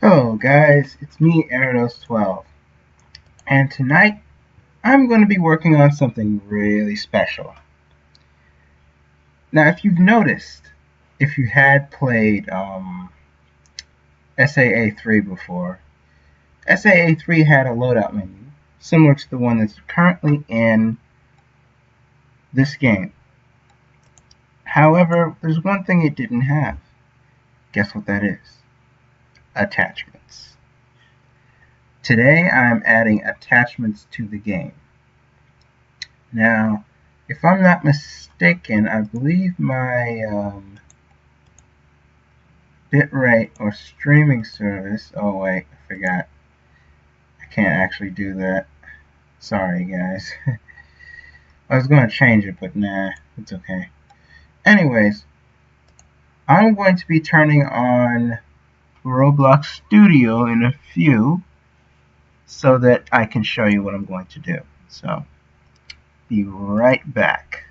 Hello guys, it's me Erados12, and tonight I'm going to be working on something really special. Now if you've noticed, if you had played SAA3 before, SAA3 had a loadout menu similar to the one that's currently in this game. However, there's one thing it didn't have. Guess what that is? Attachments. Today I'm adding attachments to the game. Now, if I'm not mistaken, I believe my bitrate or streaming service. Oh wait, I forgot. I can't actually do that. Sorry, guys. I was going to change it, but nah, it's okay. Anyways, I'm going to be turning on Roblox Studio in a few so that I can show you what I'm going to do. So, be right back.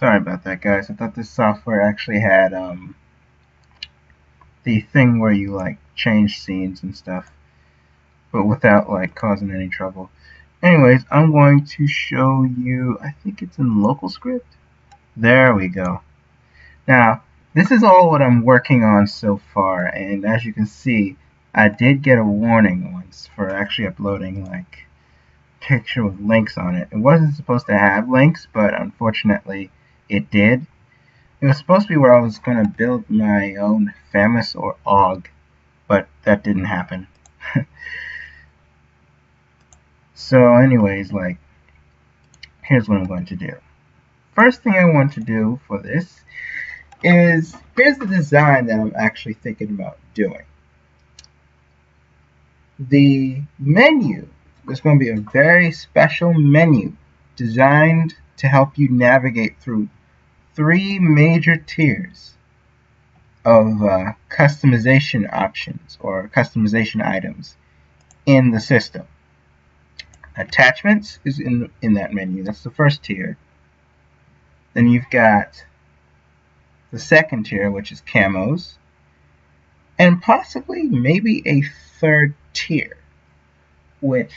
Sorry about that, guys. I thought this software actually had the thing where you like change scenes and stuff, but without like causing any trouble. Anyways, I'm going to show you, I think it's in local script. There we go. Now, this is all what I'm working on so far, and as you can see, I did get a warning once for actually uploading like a picture with links on it. It wasn't supposed to have links, but unfortunately it did. It was supposed to be where I was going to build my own FAMUS or AUG, but that didn't happen. So anyways, like, here's what I'm going to do. First thing I want to do for this is, here's the design that I'm actually thinking about doing. The menu is going to be a very special menu designed to help you navigate through three major tiers of customization options or customization items in the system. Attachments is in that menu. That's the first tier. Then you've got the second tier, which is camos, and possibly maybe a third tier, which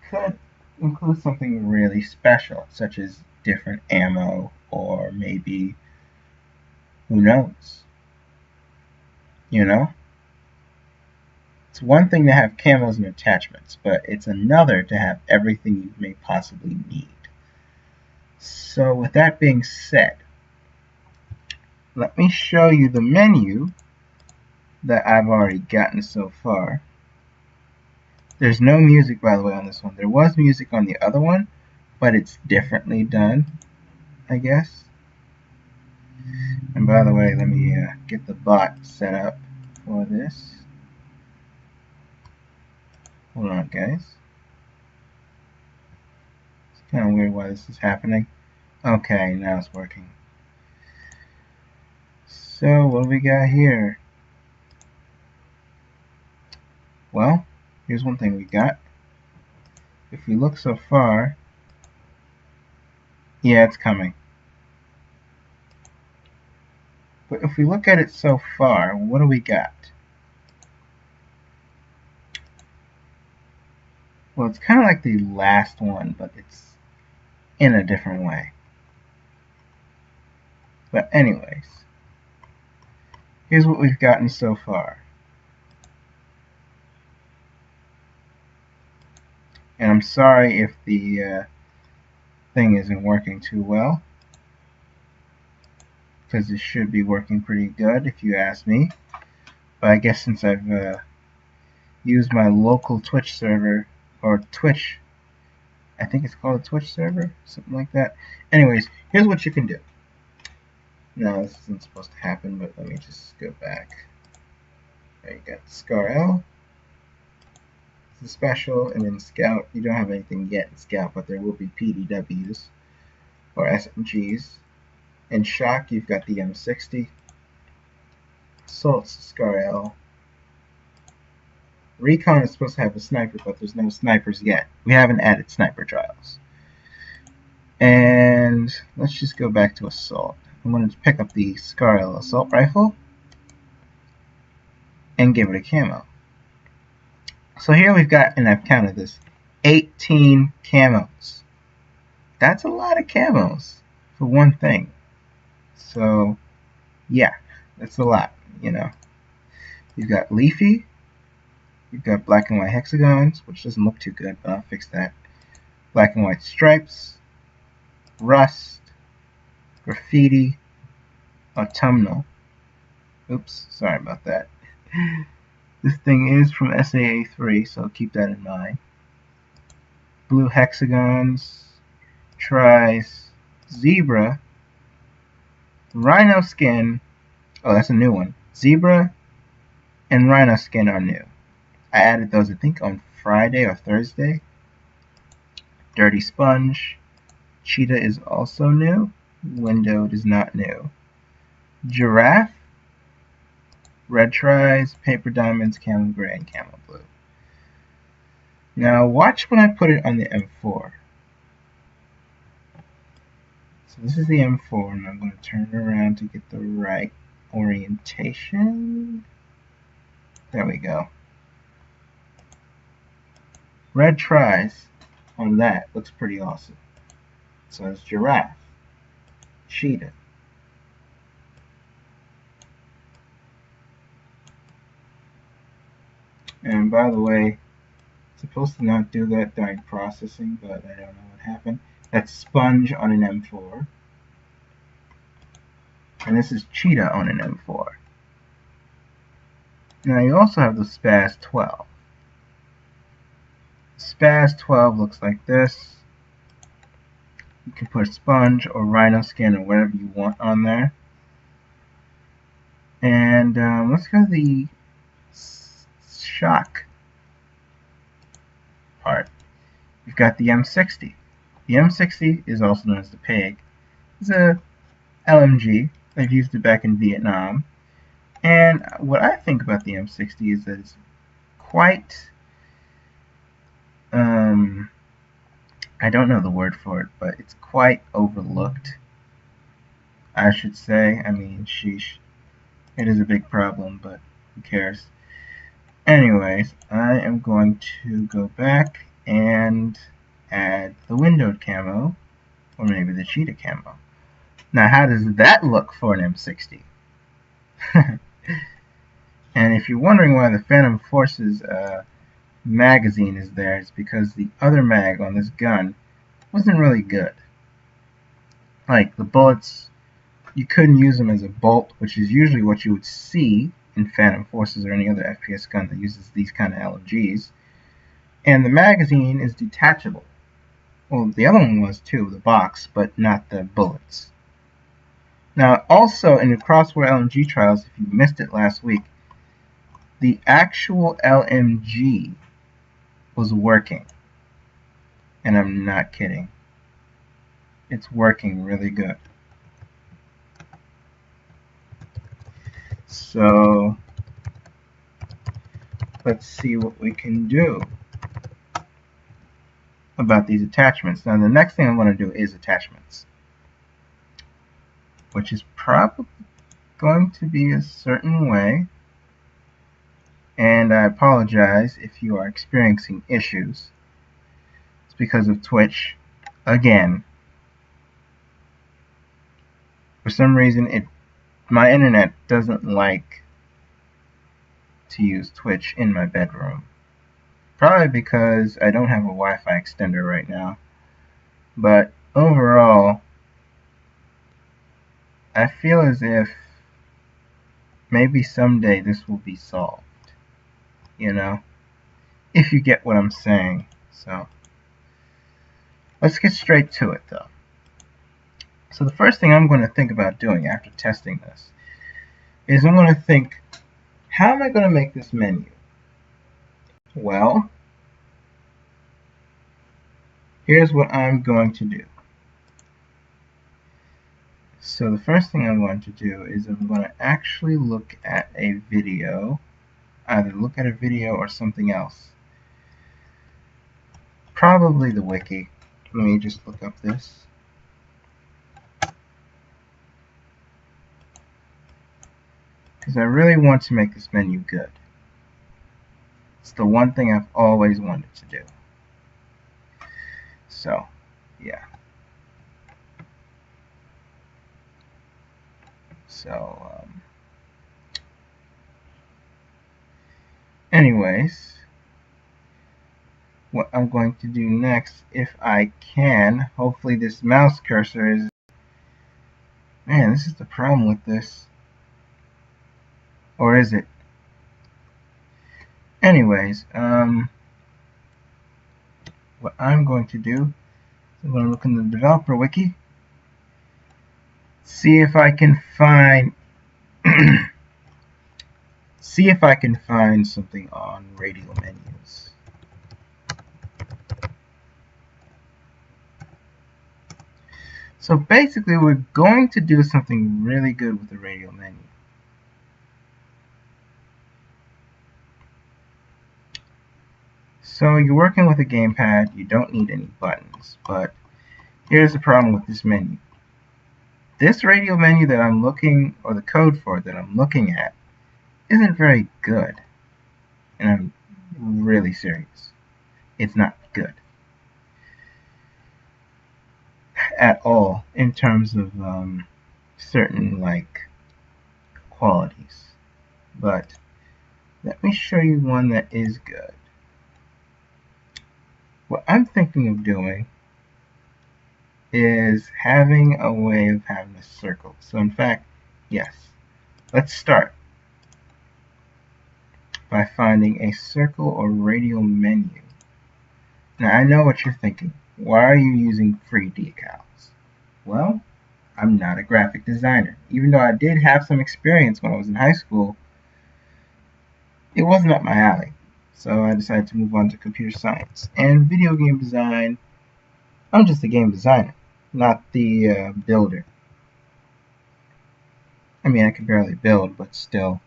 could include something really special, such as different ammo, or maybe, who knows, you know? It's one thing to have camos and attachments, but it's another to have everything you may possibly need. So with that being said, let me show you the menu that I've already gotten so far. There's no music, by the way, on this one. There was music on the other one, but it's differently done, I guess. And by the way, let me get the bot set up for this. Hold on, guys. It's kind of weird why this is happening. Okay, now it's working. So, what do we got here? Well, here's one thing we got. If we look so far, yeah, it's coming. But if we look at it so far, what do we got? Well, it's kind of like the last one, but it's in a different way. But anyways, here's what we've gotten so far. And I'm sorry if the thing isn't working too well. because it should be working pretty good if you ask me. But I guess since I've used my local Twitch server, or Twitch, I think it's called a Twitch server, something like that. Anyways, here's what you can do. Now, this isn't supposed to happen, but let me just go back. There you go, Scar L. It's a special, and in Scout, you don't have anything yet in Scout, but there will be PDWs, or SMGs. In Shock, you've got the M60. Assault's Scar L. Recon is supposed to have a sniper, but there's no snipers yet. We haven't added sniper trials. And let's just go back to Assault. I'm going to pick up the Scar L Assault Rifle and give it a camo. So here we've got, and I've counted this, 18 camos. That's a lot of camos for one thing. So, yeah, that's a lot, you know. You've got Leafy. You've got black and white hexagons, which doesn't look too good, but I'll fix that. Black and white stripes. Rust. Graffiti. Autumnal. Oops, sorry about that. This thing is from SAA3, so keep that in mind. Blue hexagons. Tries. Zebra. Rhino skin. Oh, that's a new one. Zebra and Rhino skin are new. I added those, I think, on Friday or Thursday. Dirty Sponge. Cheetah is also new. Windowed is not new. Giraffe. Red Tries, Paper Diamonds, Camel Gray, and Camel Blue. Now watch when I put it on the M4. So this is the M4, and I'm going to turn it around to get the right orientation. There we go. Red Tries on that looks pretty awesome. So it's Giraffe, Cheetah, and by the way, it's supposed to not do that during processing, but I don't know what happened. That's Sponge on an M4, and this is Cheetah on an M4. Now you also have the Spaz 12. Spaz 12 looks like this. You can put Sponge or Rhino skin or whatever you want on there. And let's go to the Shock part. You've got the M60. The M60 is also known as the Pig. It's a LMG. I've used it back in Vietnam. And what I think about the M60 is that it's quite I don't know the word for it, but it's quite overlooked, I should say. I mean, sheesh. It is a big problem, but who cares? Anyways, I am going to go back and add the windowed camo, or maybe the cheetah camo. Now, how does that look for an M60? And if you're wondering why the Phantom Forces magazine is there, it's because the other mag on this gun wasn't really good. Like, the bullets, you couldn't use them as a bolt, which is usually what you would see in Phantom Forces or any other FPS gun that uses these kind of LMGs. And the magazine is detachable. Well, the other one was too, the box, but not the bullets. Now, also in the Crossroads LMG trials, if you missed it last week, the actual LMG was working. And I'm not kidding. It's working really good. So, let's see what we can do about these attachments. Now, the next thing I'm going to do is attachments, which is probably going to be a certain way. And I apologize if you are experiencing issues. It's because of Twitch. Again, for some reason, my internet doesn't like to use Twitch in my bedroom. Probably because I don't have a Wi-Fi extender right now. But overall, I feel as if maybe someday this will be solved, you know, if you get what I'm saying. So let's get straight to it though. So the first thing I'm going to think about doing after testing this is I'm going to think, how am I going to make this menu? Well, here's what I'm going to do. So the first thing I'm going to do is I'm going to actually look at a video, either look at a video or something else. Probably the wiki. Let me just look up this. Because I really want to make this menu good. It's the one thing I've always wanted to do. So, yeah. So, anyways, what I'm going to do next, if I can, hopefully this mouse cursor is... Man, this is the problem with this. Or is it? Anyways, what I'm going to do is I'm going to look in the developer wiki, see if I can find something on radial menus. So basically we're going to do something really good with the radial menu. So you're working with a gamepad, you don't need any buttons, but here's the problem with this menu. This radial menu that I'm looking, or the code for it that I'm looking at, isn't very good. And I'm really serious. It's not good at all in terms of certain qualities. But let me show you one that is good. What I'm thinking of doing is having a way of having a circle. So in fact, yes, let's start by finding a circle or radial menu. Now I know what you're thinking. Why are you using free decals? Well, I'm not a graphic designer. Even though I did have some experience when I was in high school, it wasn't up my alley. So I decided to move on to computer science. And video game design, I'm just a game designer, not the builder. I mean, I can barely build, but still.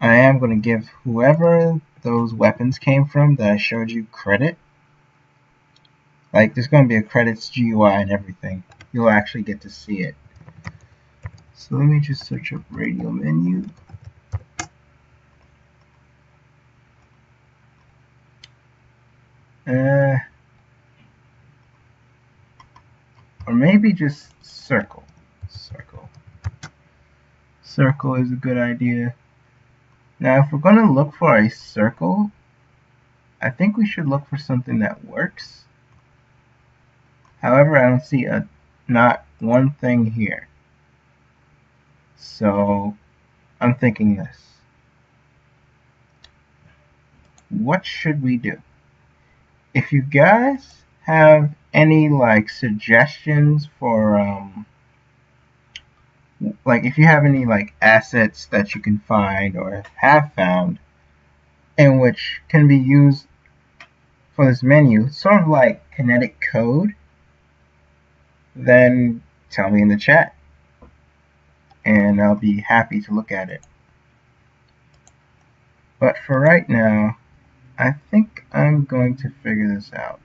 I am going to give whoever those weapons came from that I showed you credit. Like, there's going to be a credits GUI and everything. You'll actually get to see it. So let me just search up radial menu. Or maybe just circle. Circle is a good idea. Now, if we're going to look for a circle, I think we should look for something that works. However, I don't see not one thing here. So, I'm thinking this. What should we do? If you guys have any suggestions for if you have any assets that you can find or have found and which can be used for this menu, sort of like kinetic code, then tell me in the chat and I'll be happy to look at it. But for right now, I think I'm going to figure this out.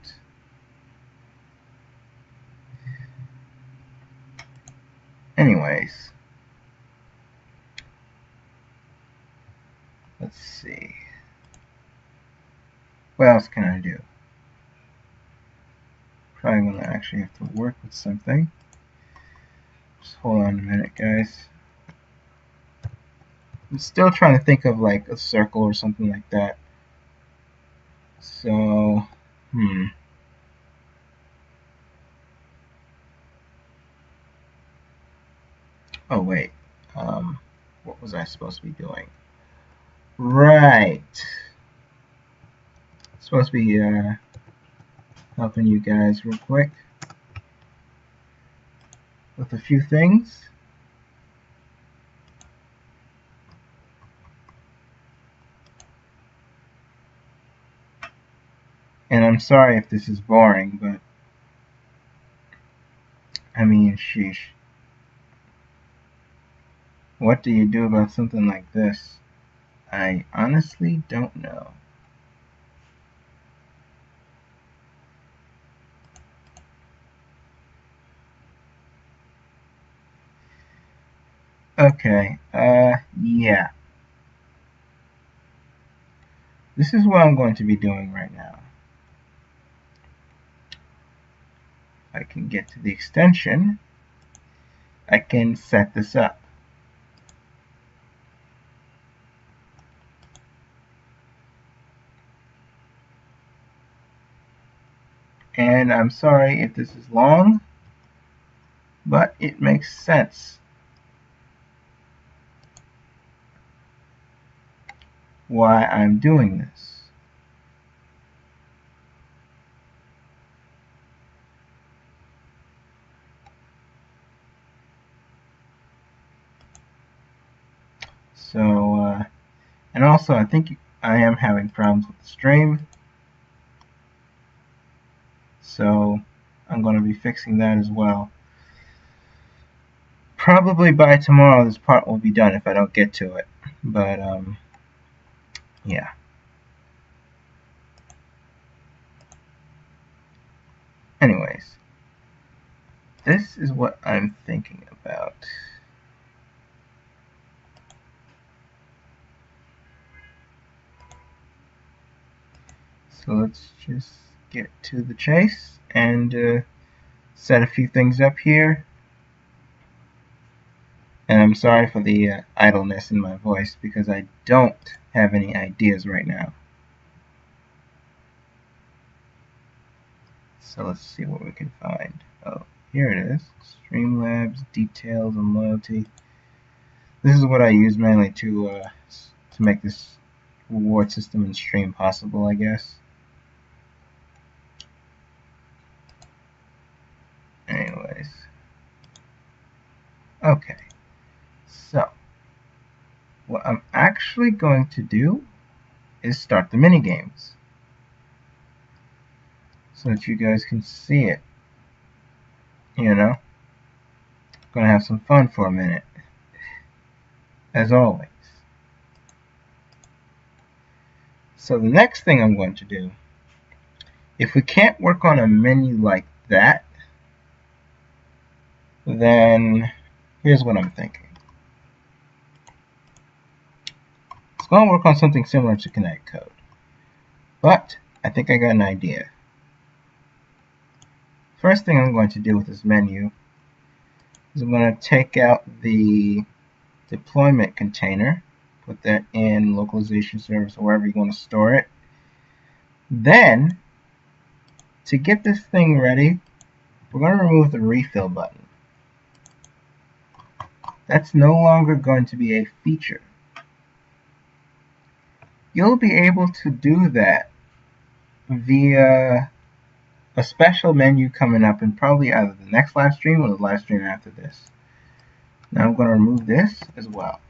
Anyways, let's see. What else can I do? Probably going to actually have to work with something. Just hold on a minute, guys. I'm still trying to think of a circle or something like that. So, Oh wait, what was I supposed to be doing? Right, supposed to be helping you guys real quick with a few things. And I'm sorry if this is boring, but I mean, sheesh. What do you do about something like this? I honestly don't know. Okay, yeah. This is what I'm going to be doing right now. I can get to the extension. I can set this up. And I'm sorry if this is long, but it makes sense why I'm doing this. So, and also I think I am having problems with the stream. So I'm going to be fixing that as well. Probably by tomorrow this part will be done if I don't get to it. But, yeah. Anyways, this is what I'm thinking about. So let's just get to the chase and set a few things up here. And I'm sorry for the idleness in my voice because I don't have any ideas right now. So let's see what we can find. Oh, here it is. Streamlabs, details, and loyalty. This is what I use mainly to make this reward system and stream possible, I guess. Anyways. Okay. So, what I'm actually going to do is start the mini games so that you guys can see it. You know, gonna have some fun for a minute, as always. So the next thing I'm going to do, if we can't work on a menu like that, then here's what I'm thinking. It's going to work on something similar to Kinetic Code, but I think I got an idea. First thing I'm going to do with this menu is I'm going to take out the deployment container, put that in localization service or wherever you want to store it. Then, to get this thing ready, we're going to remove the refill button. That's no longer going to be a feature. You'll be able to do that via a special menu coming up in probably either the next live stream or the live stream after this. Now I'm going to remove this as well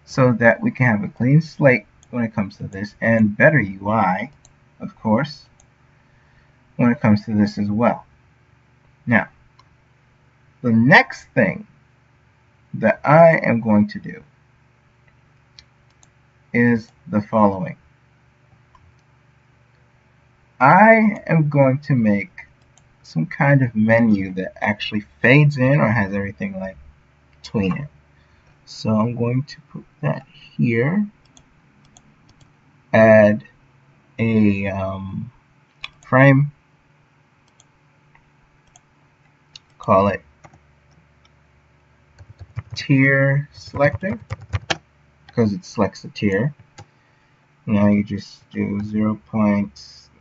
so that we can have a clean slate when it comes to this and better UI, of course, when it comes to this as well. Now, the next thing that I am going to do is the following. I am going to make some kind of menu that actually fades in or has everything like between it. So I'm going to put that here, add a frame, call it tier selector because it selects the tier. Now you just do 0. Let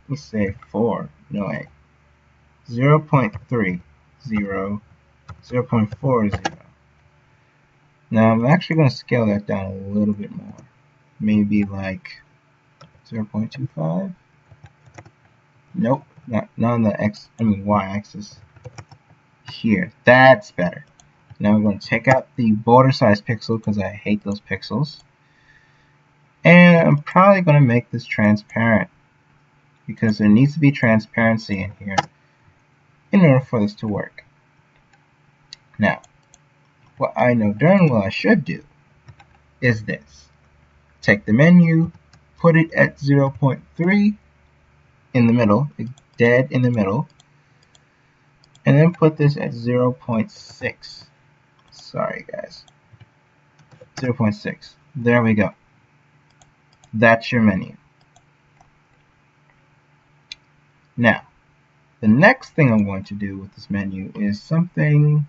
me say 4. No wait. 0.30, 0.40. Now I'm actually going to scale that down a little bit more. Maybe like 0.25. Nope, not on the y-axis. Here, that's better. Now we're going to take out the border size pixel because I hate those pixels. And I'm probably going to make this transparent because there needs to be transparency in here in order for this to work. Now, what I know darn well I should do is this. Take the menu, put it at 0.3 in the middle, dead in the middle, and then put this at 0.6. Sorry guys. 0.6. There we go. That's your menu. Now, the next thing I'm going to do with this menu is something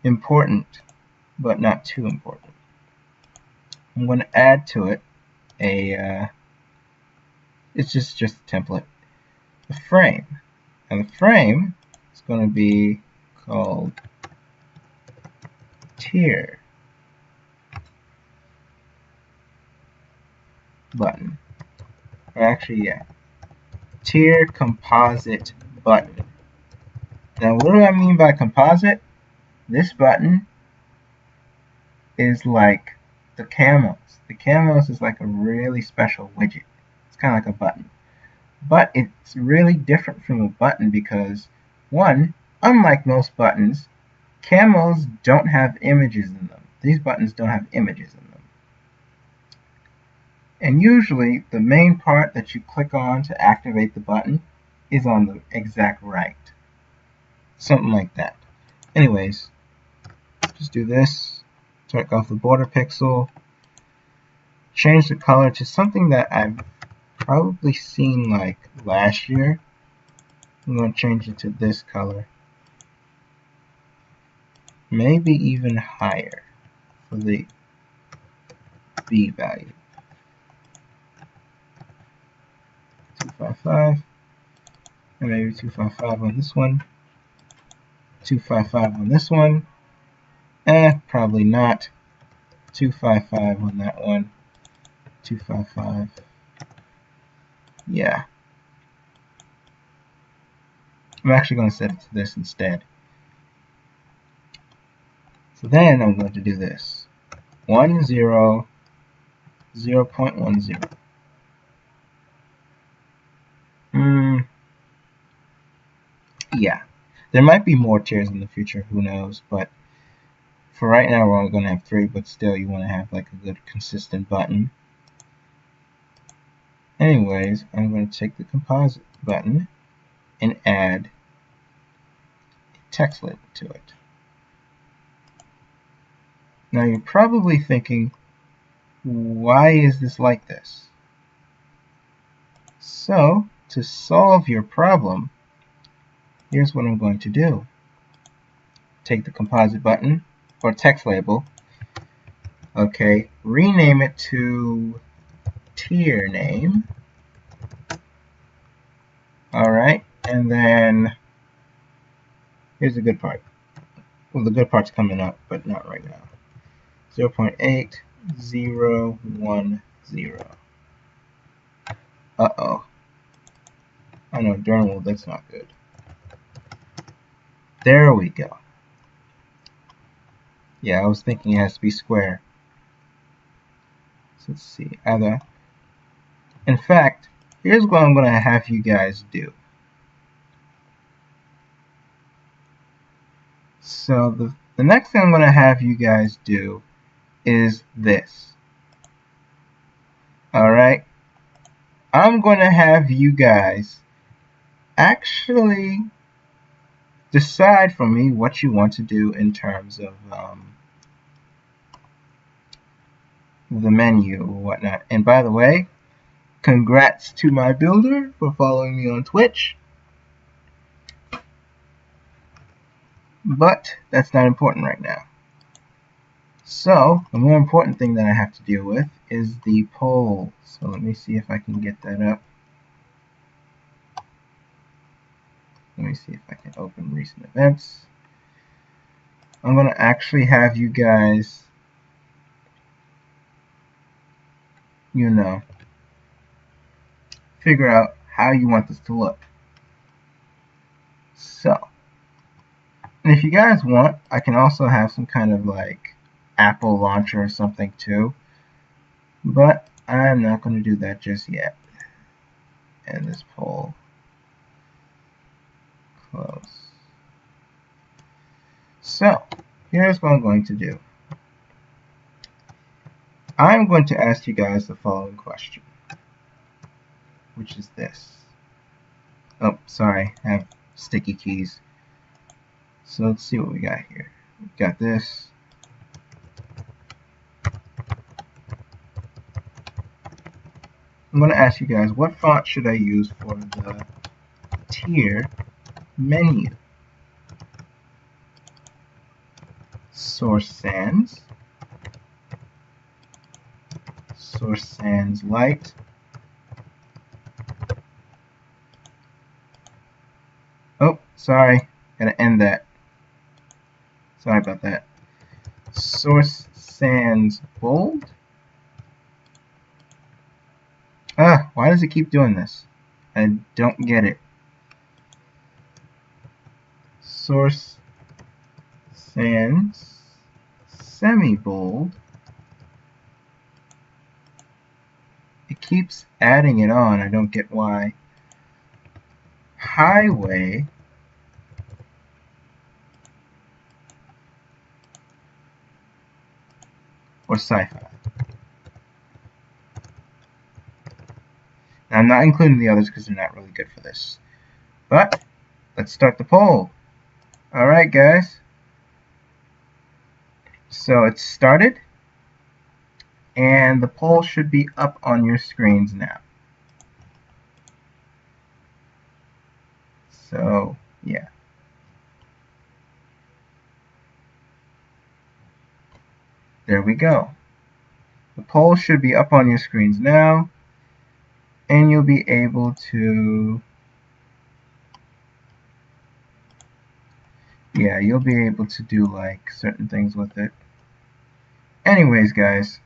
important, but not too important. I'm going to add to it it's just a template, the frame. And the frame is going to be called tier button. Or actually, yeah, tier composite button. Now, what do I mean by composite? This button is like the camos. The camos is like a really special widget. It's kind of like a button. But it's really different from a button because, one, unlike most buttons, camos don't have images in them. These buttons don't have images in them. And usually, the main part that you click on to activate the button is on the exact right. Something like that. Anyways, just do this. Take off the border pixel. Change the color to something that I've probably seen like last year. I'm going to change it to this color. Maybe even higher for the B value. 255. And maybe 255 on this one. 255 on this one. Probably not. 255 on that one. 255. Yeah. I'm actually going to set it to this instead. So then I'm going to do this. 10, 0.10. Yeah. There might be more tiers in the future, who knows, but for right now we're only going to have 3, but still you want to have like a good consistent button. Anyways, I'm going to take the composite button and add a text label to it. Now you're probably thinking, why is this like this? So, to solve your problem, here's what I'm going to do. Take the composite button, or text label, okay, rename it to tier name. Alright, and then here's the good part. Well, the good part's coming up, but not right now. 0.8010. Uh-oh. I know, darn well, that's not good. There we go. Yeah, I was thinking it has to be square. So let's see, other. In fact, here's what I'm going to have you guys do. So the next thing I'm going to have you guys do is this. Alright? I'm going to have you guys actually decide for me what you want to do in terms of the menu or whatnot. And by the way, congrats to my builder for following me on Twitch. But that's not important right now. So the more important thing that I have to deal with is the poll. So let me see if I can get that up. Let me see if I can open recent events. I'm going to actually have you guys, you know, figure out how you want this to look. So, and if you guys want, I can also have some kind of like Apple launcher or something too, but I'm not going to do that just yet. And this poll close. So, here's what I'm going to do. I'm going to ask you guys the following question, which is this. Oh, sorry, I have sticky keys. So let's see what we got here. We've got this. I'm going to ask you guys, what font should I use for the tier menu? Source Sans, Source Sans Light, oh, sorry, gotta end that. Sorry about that. Source Sans Bold. Ah, why does it keep doing this? I don't get it. Source Sans Semi-Bold. It keeps adding it on. I don't get why. Highway. Or Sci-Fi. Now, I'm not including the others because they're not really good for this. But, let's start the poll. Alright, guys. So, it's started. And the poll should be up on your screens now. So, yeah. There we go. The poll should be up on your screens now. And you'll be able to, yeah, you'll be able to do like certain things with it. Anyways, guys,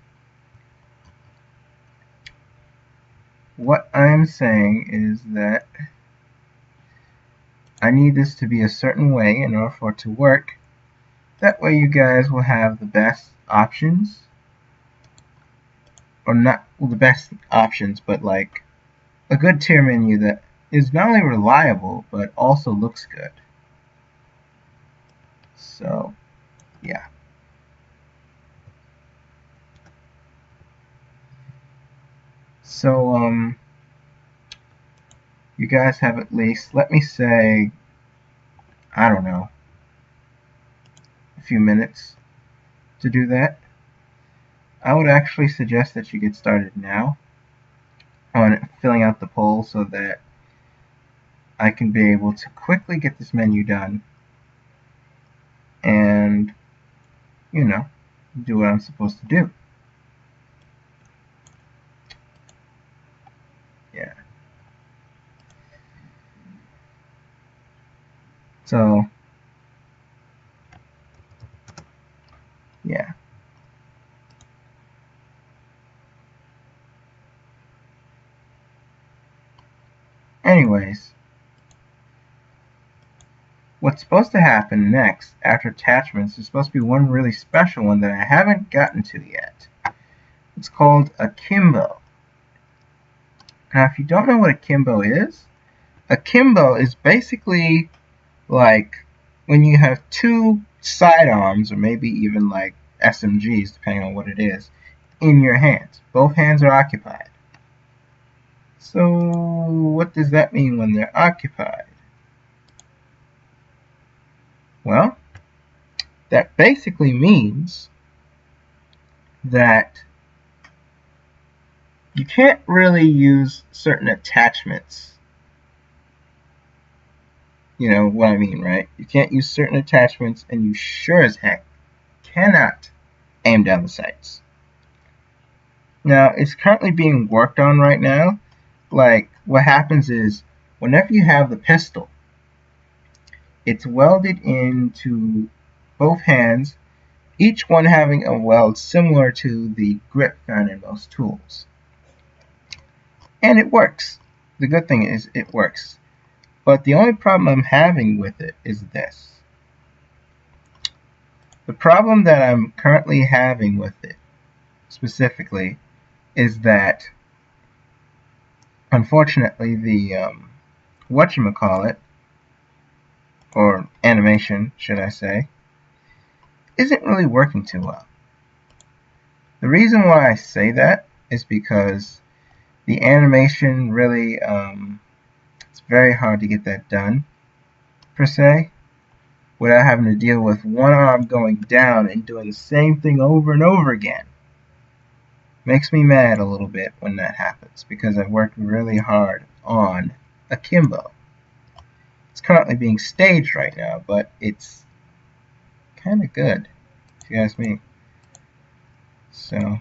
what I'm saying is that I need this to be a certain way in order for it to work. That way you guys will have the best options, or not well, the best options, but like a good tier menu that is not only reliable but also looks good. So, yeah. So, you guys have at least, let me say, I don't know, a few minutes to do that. I would actually suggest that you get started now on filling out the poll so that I can be able to quickly get this menu done and, you know, do what I'm supposed to do. Yeah. So, yeah. Anyways, what's supposed to happen next after attachments is supposed to be one really special one that I haven't gotten to yet. It's called Akimbo. Now, if you don't know what Akimbo is basically like when you have two sidearms, or maybe even like SMGs, depending on what it is, in your hands. Both hands are occupied. So, what does that mean when they're occupied? Well, that basically means that you can't really use certain attachments. You know what I mean, right? You can't use certain attachments, and you sure as heck cannot aim down the sights. Now, it's currently being worked on right now. Like, what happens is, whenever you have the pistol, it's welded into both hands, each one having a weld similar to the grip found in most tools. And it works. The good thing is it works. But the only problem I'm having with it is this. The problem that I'm currently having with it specifically is that unfortunately the whatchamacallit, or animation should I say, isn't really working too well. The reason why I say that is because the animation really it's very hard to get that done per se without having to deal with one arm going down and doing the same thing over and over again. Makes me mad a little bit when that happens because I've worked really hard on Akimbo. It's currently being staged right now, but it's kind of good, if you ask me. So,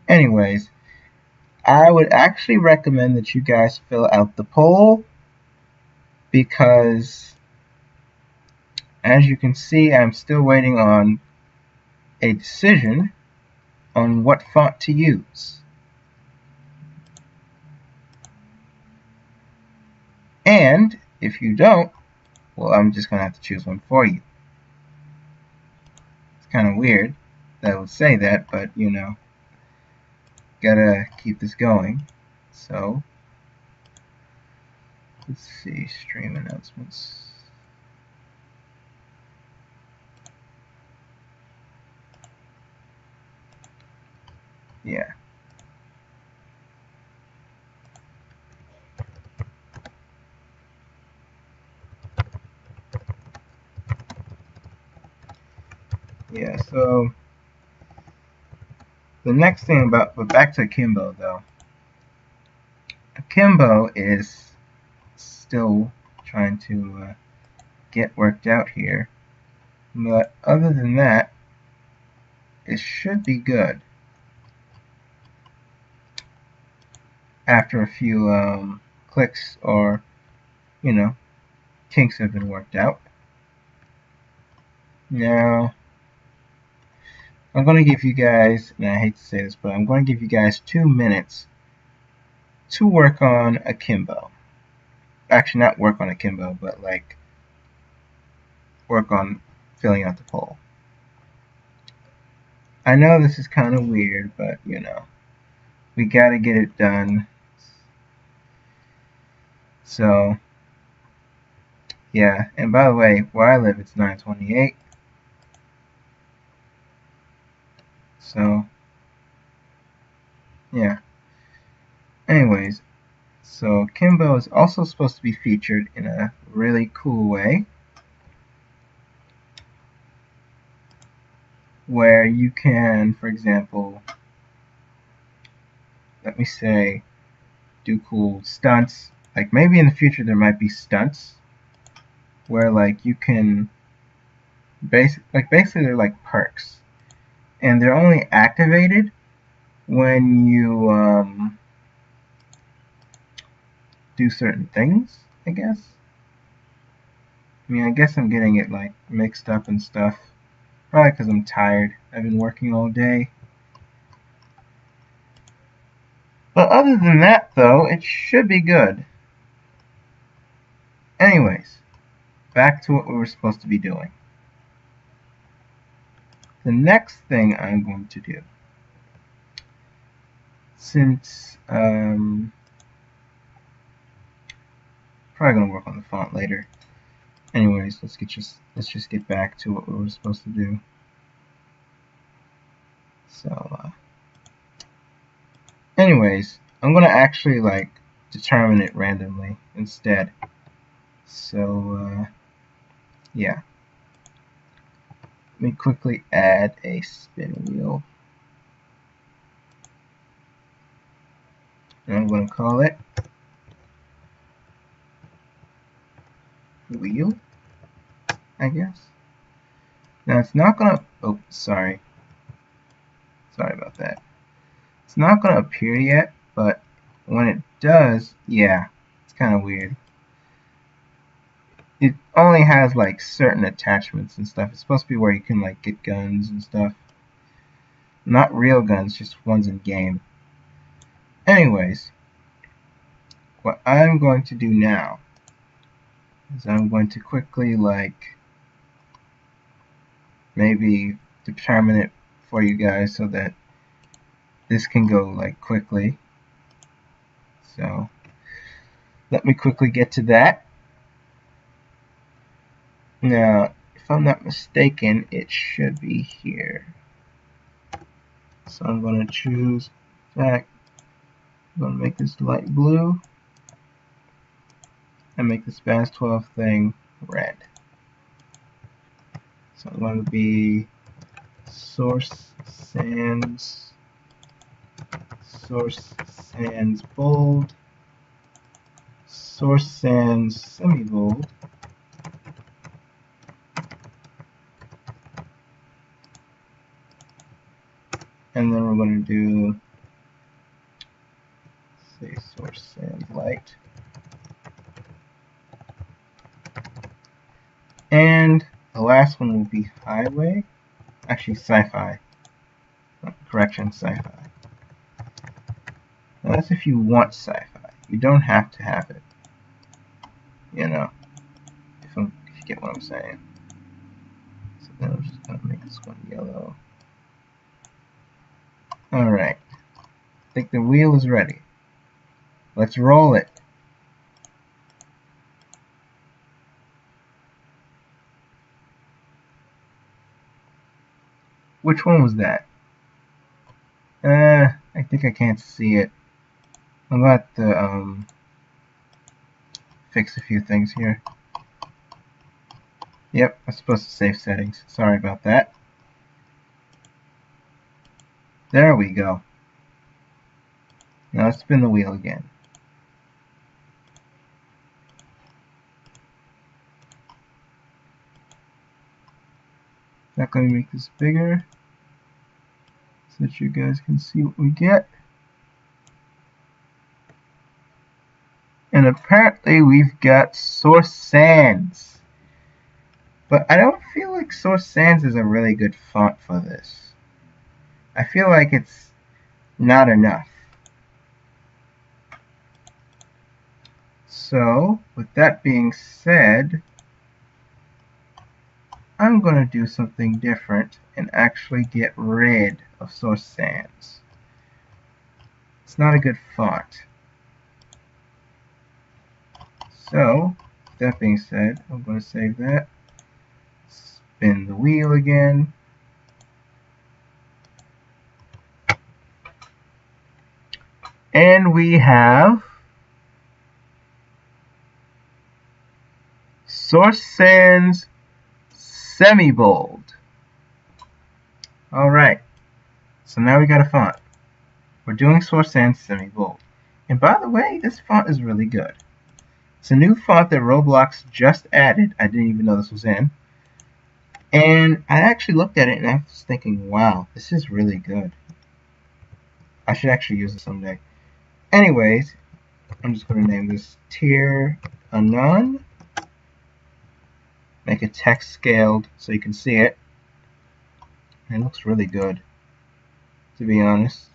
anyways, I would actually recommend that you guys fill out the poll because, as you can see, I'm still waiting on a decision on what font to use. And if you don't, well, I'm just going to have to choose one for you. It's kind of weird that I would say that, but you know, gotta keep this going. So, let's see, stream announcements. Yeah. Yeah, so the next thing but back to Akimbo though. Akimbo is still trying to get worked out here. But other than that, it should be good. After a few clicks or, you know, kinks have been worked out. Now, I'm going to give you guys, and I hate to say this, but I'm going to give you guys 2 minutes to work on Akimbo. Actually, not work on Akimbo, but like work on filling out the poll. I know this is kind of weird, but you know, we gotta get it done. So, yeah, and by the way, where I live, it's 9:28. So, yeah. Anyways, so Akimbo is also supposed to be featured in a really cool way, where you can, for example, let me say, do cool stunts. Like maybe in the future there might be stunts where like you can basically they're like perks, and they're only activated when you do certain things, I guess. I mean, I guess I'm getting it like mixed up and stuff. Probably because I'm tired. I've been working all day. But other than that, though, it should be good. Anyways, back to what we were supposed to be doing. The next thing I'm going to do, since probably gonna work on the font later. Anyways, let's just get back to what we were supposed to do. So, anyways, I'm gonna actually like determine it randomly instead. So, yeah. Let me quickly add a spin wheel. And I'm going to call it wheel, I guess. Now it's not going to, oh, sorry. Sorry about that. It's not going to appear yet, but when it does, yeah, it's kind of weird. it only has like certain attachments and stuff. It's supposed to be where you can like get guns and stuff. Not real guns, just ones in game. Anyways, what I'm going to do now is I'm going to quickly like maybe determine it for you guys so that this can go like quickly. So let me quickly get to that. Now, if I'm not mistaken, it should be here. So I'm going to choose that. I'm going to make this light blue and make this Baz 12 thing red. So I'm going to be source sans bold, source sans semi-bold, and then we're going to do, say, source sans light, and the last one will be highway, actually sci-fi, correction, sci-fi. Now that's if you want sci-fi. You don't have to have it, you know, if you get what I'm saying. So then I'm just going to make this one yellow. Alright, I think the wheel is ready. Let's roll it. Which one was that? I think I can't see it. I'm going to have to fix a few things here. Yep, I'm supposed to save settings. Sorry about that. There we go. Now let's spin the wheel again. Not going to make this bigger so that you guys can see what we get. And apparently we've got Source Sans. But I don't feel like Source Sans is a really good font for this. I feel like it's not enough. So, with that being said, I'm going to do something different and actually get rid of Source Sans. It's not a good font. So, with that being said, I'm going to save that. Spin the wheel again. And we have Source Sans semi-bold. Alright, so now we got a font. We're doing Source Sans semi-bold. And by the way, this font is really good. It's a new font that Roblox just added. I didn't even know this was in. And I actually looked at it and I was thinking, wow, this is really good. I should actually use it someday. Anyways, I'm just going to name this Tier Anon. Make it text scaled so you can see it. And it looks really good, to be honest.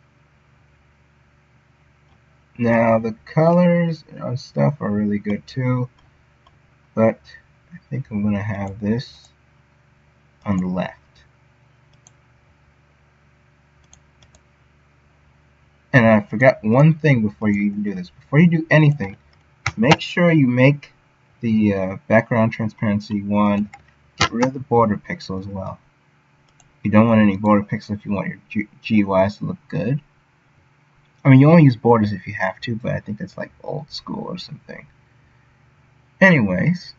Now the colors and stuff are really good too, but I think I'm going to have this on the left. And I forgot one thing before you even do this. Before you do anything, make sure you make the background transparency 1. Get rid of the border pixel as well. You don't want any border pixel if you want your GUIs to look good. I mean, you only use borders if you have to, but I think that's like old school or something. Anyways,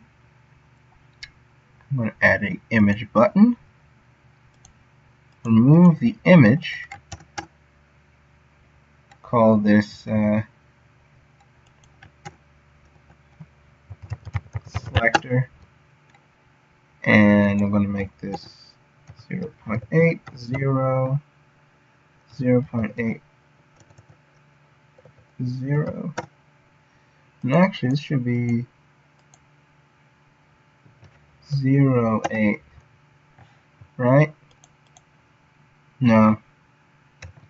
I'm going to add an image button. Remove the image. Call this selector. And I'm going to make this 0.8, 0, 0.8, 0. And actually, this should be 0.08, right? No,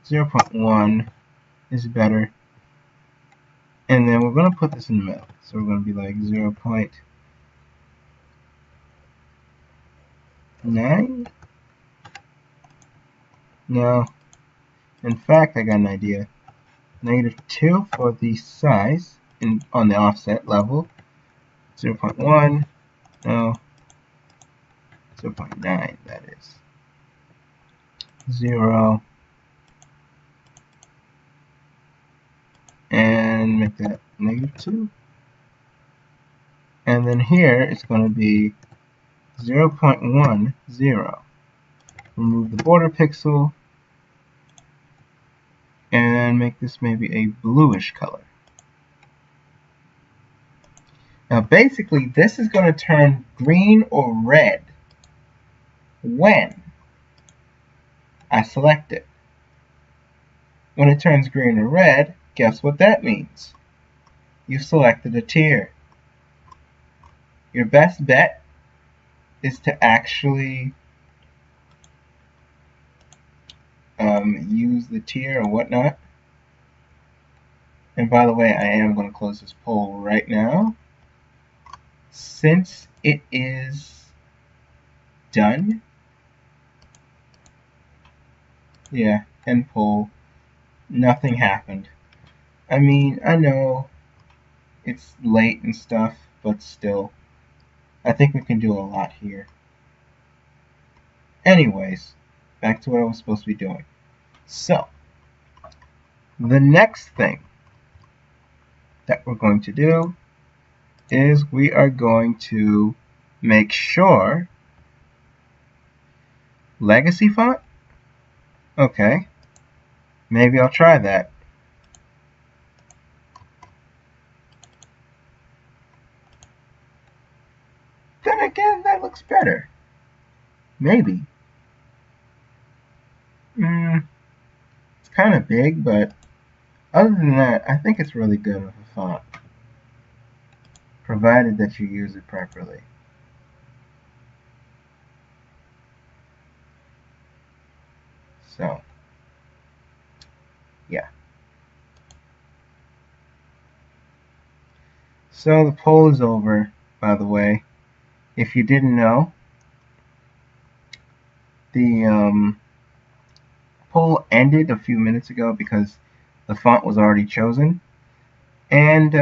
0.1 is better. And then we're going to put this in the middle. So we're going to be like 0.9? No. In fact, I got an idea. -2 for the size on the offset level. 0.1. No. 0.9, that is. 0. And make that -2. And then here it's going to be 0.10. Remove the border pixel and make this maybe a bluish color. Now basically this is going to turn green or red when I select it. When it turns green or red, guess what that means? You've selected a tier. Your best bet is to actually use the tier or whatnot. And by the way, I am going to close this poll right now. Since it is done, yeah, end poll, nothing happened. I mean, I know it's late and stuff, but still, I think we can do a lot here. Anyways, back to what I was supposed to be doing. So, the next thing that we're going to do is we are going to make sure legacy font. Okay, maybe I'll try that. Then again, that looks better. Maybe. It's kind of big, but other than that, I think it's really good with a font, provided that you use it properly. So, yeah. So the poll is over, by the way. If you didn't know, the poll ended a few minutes ago because the font was already chosen. And,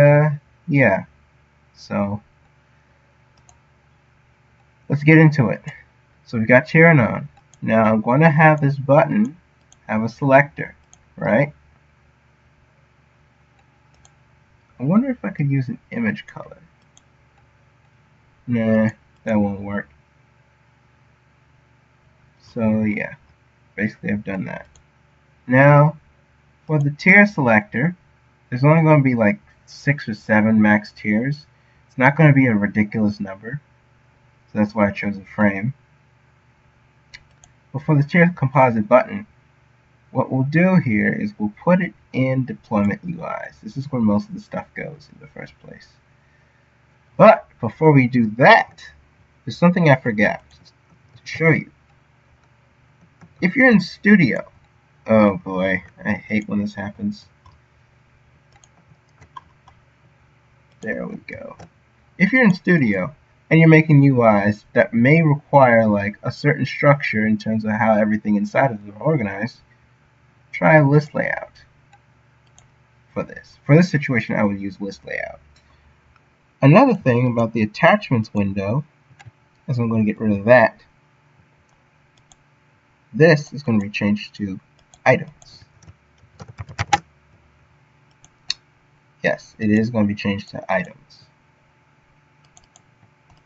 yeah. So, let's get into it. So we got cheering on. Now I'm going to have this button have a selector, right? I wonder if I could use an image color. Nah, that won't work. So yeah, basically I've done that. Now, for the tier selector, there's only going to be like 6 or 7 max tiers. It's not going to be a ridiculous number. So that's why I chose a frame. But for the tier composite button, what we'll do here is we'll put it in deployment UIs. This is where most of the stuff goes in the first place. But before we do that, there's something I forgot to show you. If you're in Studio, oh boy, I hate when this happens. There we go. If you're in Studio and you're making UIs that may require like a certain structure in terms of how everything inside of it is organized, try a list layout for this. For this situation, I would use list layout. Another thing about the attachments window is I'm going to get rid of that. This is going to be changed to items. Yes, it is going to be changed to items.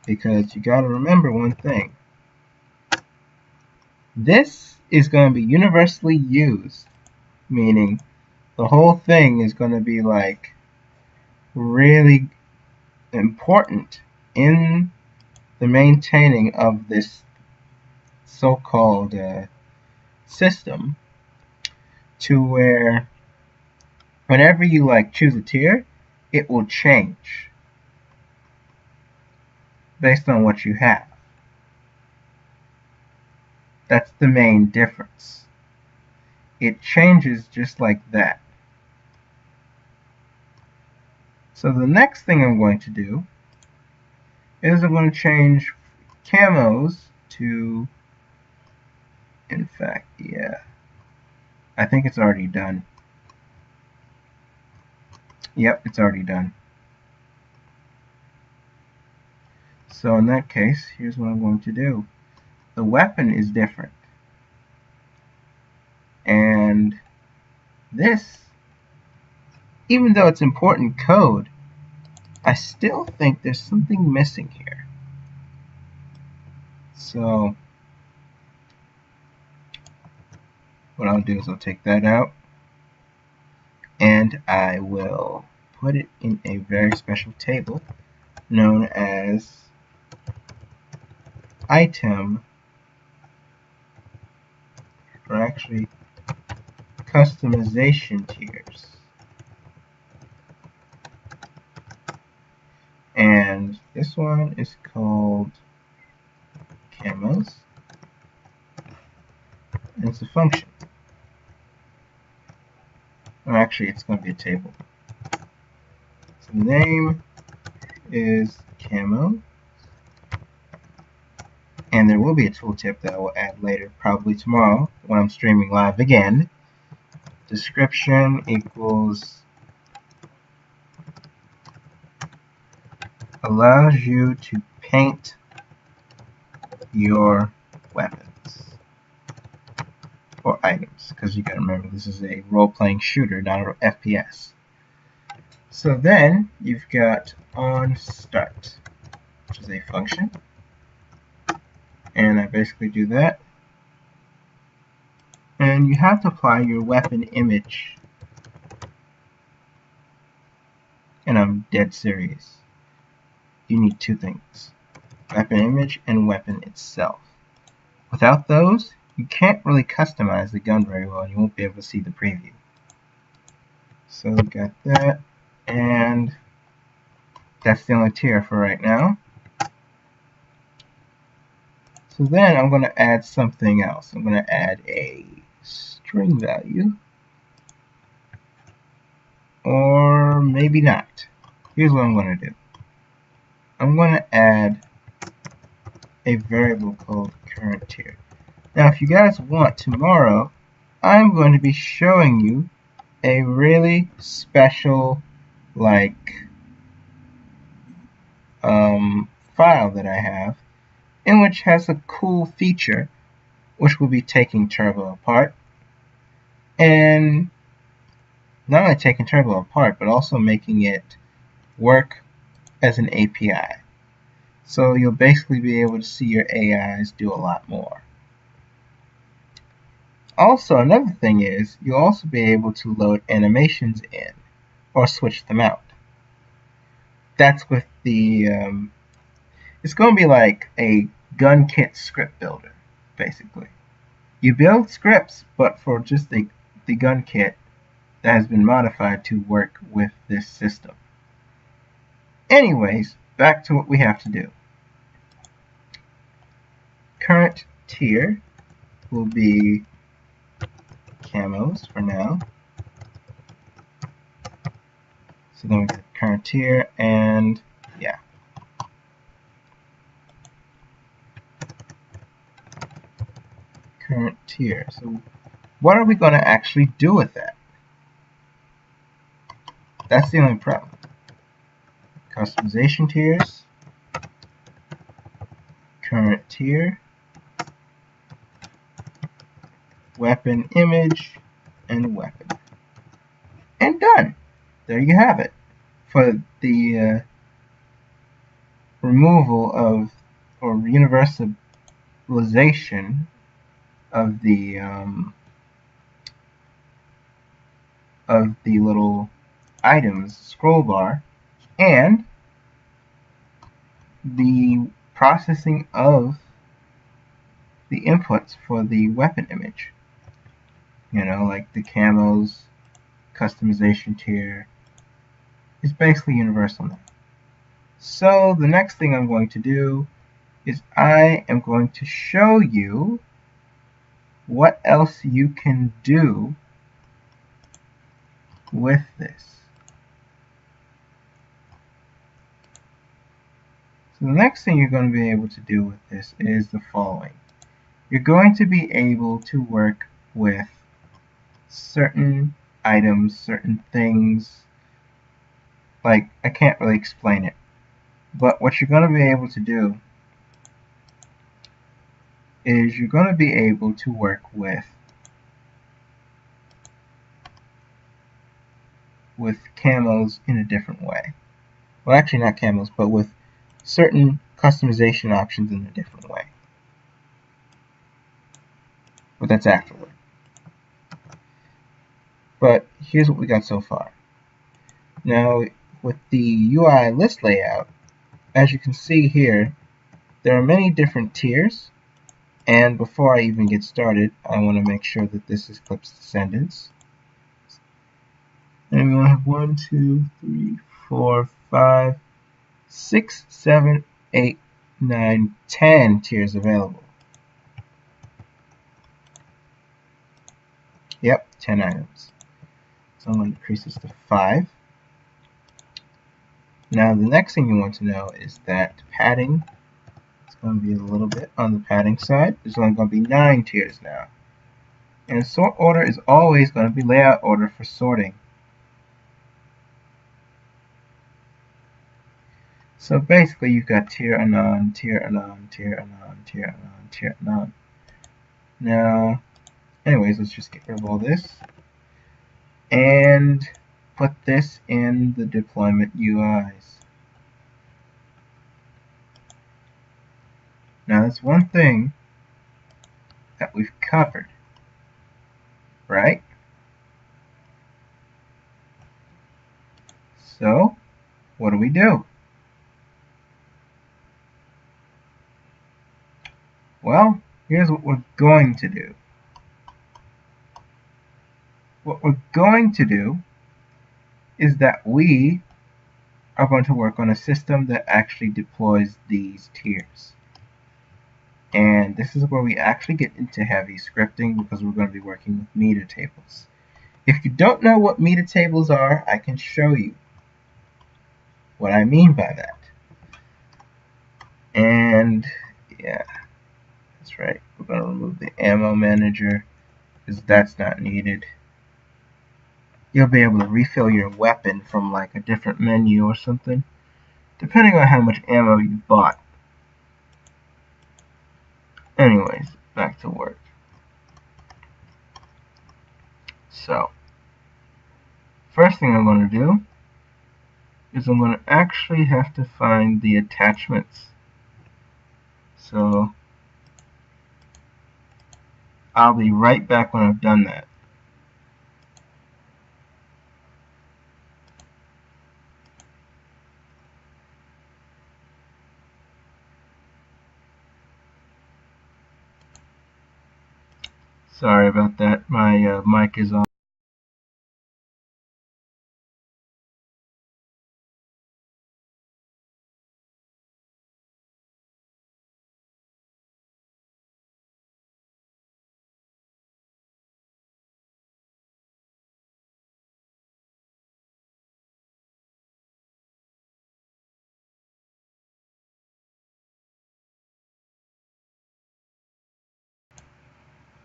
Because you got to remember one thing. This is going to be universally used, meaning the whole thing is going to be like really important in the maintaining of this so-called system, to where whenever you like choose a tier, it will change based on what you have. That's the main difference. It changes just like that. So the next thing I'm going to do is I'm going to change camos to, in fact, yeah, I think it's already done. Yep, it's already done. So in that case, here's what I'm going to do. The weapon is different. And this, even though it's important code, I still think there's something missing here. So what I'll do is I'll take that out and I will put it in a very special table known as item, or actually customization tiers. And this one is called camos, and it's a function. Or actually, it's going to be a table. So the name is camo, and there will be a tooltip that I will add later, probably tomorrow when I'm streaming live again. Description equals allows you to paint your weapons or items, because you gotta remember this is a role-playing shooter, not an FPS. So then you've got onStart, which is a function, and I basically do that, and you have to apply your weapon image, and I'm dead serious. You need two things: weapon image and weapon itself. Without those, you can't really customize the gun very well, and you won't be able to see the preview. So we got that, and that's the only tier for right now. So then I'm going to add something else. I'm going to add a string value, or maybe not. Here's what I'm going to do. I'm going to add a variable called current tier. Now if you guys want, tomorrow I'm going to be showing you a really special file that I have, in which has a cool feature which will be taking Turbo apart, and not only taking Turbo apart but also making it work as an API. So you'll basically be able to see your AIs do a lot more. Also, another thing is you'll also be able to load animations in or switch them out. That's with the it's going to be like a gun kit script builder, basically. You build scripts, but for just the gun kit that has been modified to work with this system. Anyways, back to what we have to do. Current tier will be camos for now. So then we get current tier, and yeah. Current tier. So what are we going to actually do with that? That's the only problem. Customization tiers, current tier, weapon image, and weapon. And done. There you have it. For the removal of, or universalization of the little items scroll bar, and the processing of the inputs for the weapon image. You know, like the camos, customization tier, is basically universal now. So the next thing I'm going to do is I am going to show you what else you can do with this. So the next thing you're going to be able to do with this is the following. You're going to be able to work with certain items, certain things. Like, I can't really explain it. But what you're going to be able to do is you're going to be able to work with camos in a different way. Well, actually not camos, but with certain customization options in a different way. But that's afterward. But here's what we got so far. Now, with the UI list layout, as you can see here, there are many different tiers. And before I even get started, I want to make sure that this is Clip's Descendants. And we want to have 1, 2, 3, 4, 5, 6, 7, 8, 9, 10 tiers available. Yep, 10 items. So I'm going to increase this to 5. Now the next thing you want to know is that padding is going to be a little bit on the padding side. There's only going to be 9 tiers now. And sort order is always going to be layout order for sorting. So basically you've got tier anon, tier anon, tier anon, tier anon, tier anon. Now, anyways, let's just get rid of all this and put this in the deployment UIs. Now that's one thing that we've covered, right? So, what do we do? Well, here's what we're going to do. What we're going to do is that we are going to work on a system that actually deploys these tiers. And this is where we actually get into heavy scripting because we're going to be working with meta tables. If you don't know what meta tables are, I can show you what I mean by that. And yeah, that's right. We're going to remove the ammo manager because that's not needed. You'll be able to refill your weapon from like a different menu or something, depending on how much ammo you bought. Anyways, back to work. So, first thing I'm going to do is I'm going to actually have to find the attachments. So, I'll be right back when I've done that. Sorry about that, my mic is on.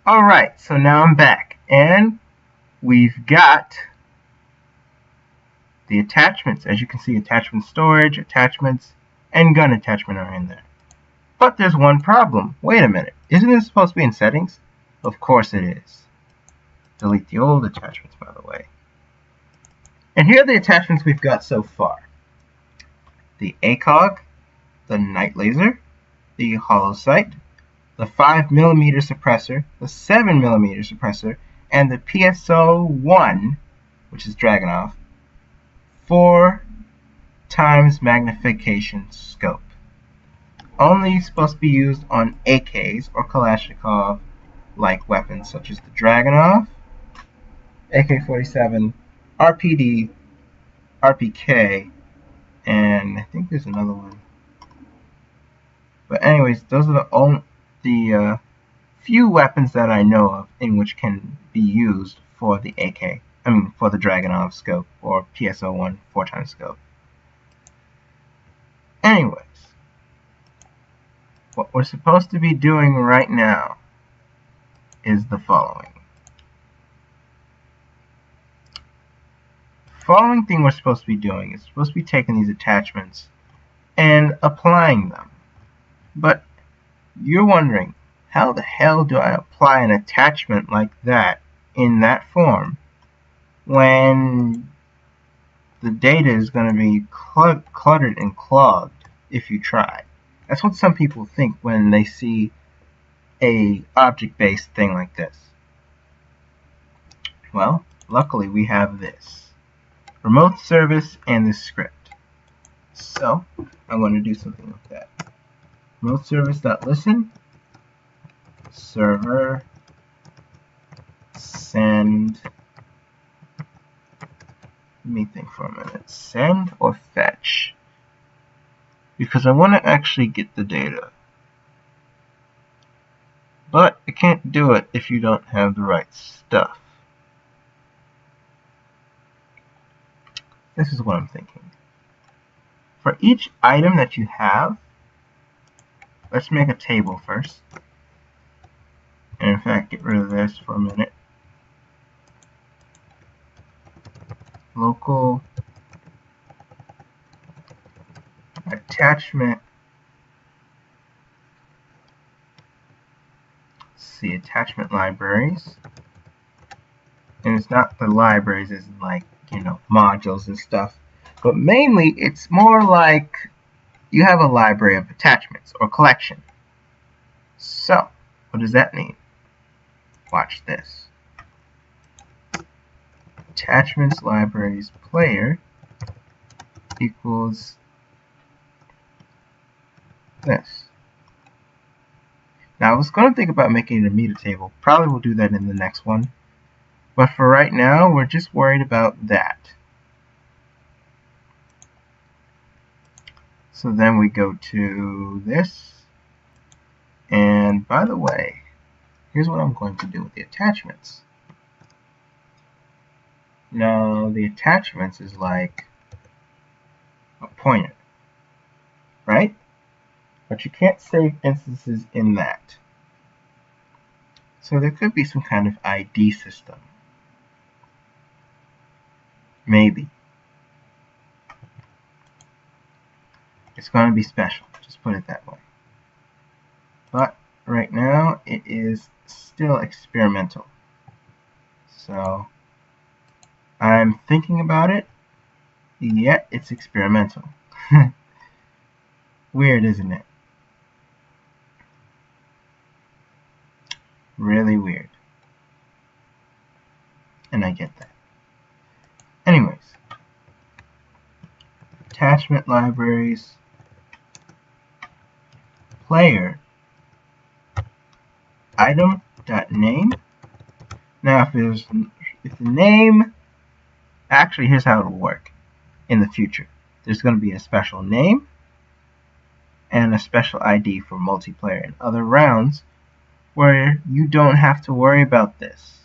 Alright, so now I'm back, and we've got the attachments. As you can see, attachment storage, attachments, and gun attachment are in there. But there's one problem. Wait a minute. Isn't this supposed to be in settings? Of course it is. Delete the old attachments, by the way. And here are the attachments we've got so far. The ACOG, the night laser, the hollow sight, the 5mm suppressor, the 7mm suppressor, and the PSO-1, which is Dragunov, 4 times magnification scope. Only supposed to be used on AKs or Kalashnikov-like weapons such as the Dragunov, AK-47, RPD, RPK, and I think there's another one. But anyways, those are the few weapons that I know of in which can be used for the AK. For the Dragunov scope or PSO1 4x scope. Anyways, what we're supposed to be doing right now is the following. The following thing we're supposed to be doing is supposed to be taking these attachments and applying them. But you're wondering, how the hell do I apply an attachment like that in that form when the data is going to be cluttered and clogged if you try? That's what some people think when they see a object-based thing like this. Well, luckily we have this remote service and this script. So I'm going to do something with that. Remote service.listen server send. Let me think for a minute. Send or fetch? Because I want to actually get the data. But I can't do it if you don't have the right stuff. This is what I'm thinking. For each item that you have, let's make a table first. And in fact, get rid of this for a minute. Local attachment. Let's see, attachment libraries. And it's not the libraries, it's like, modules and stuff. But mainly, it's more like you have a library of attachments or collection. So, what does that mean? Watch this. Attachments libraries player equals this. Now I was going to think about making it a meta table. Probably we'll do that in the next one. But for right now, we're just worried about that. So then we go to this. And by the way, here's what I'm going to do with the attachments. Now, the attachments is like a pointer, right? But you can't save instances in that. So there could be some kind of ID system. Maybe. It's going to be special, just put it that way. But right now, it is still experimental. So I'm thinking about it, yet it's experimental. Weird, isn't it? Really weird. And I get that. Anyways, attachment libraries, player, item.name. Now, if the name, actually, here's how it'll work in the future. There's going to be a special name and a special ID for multiplayer and other rounds where you don't have to worry about this.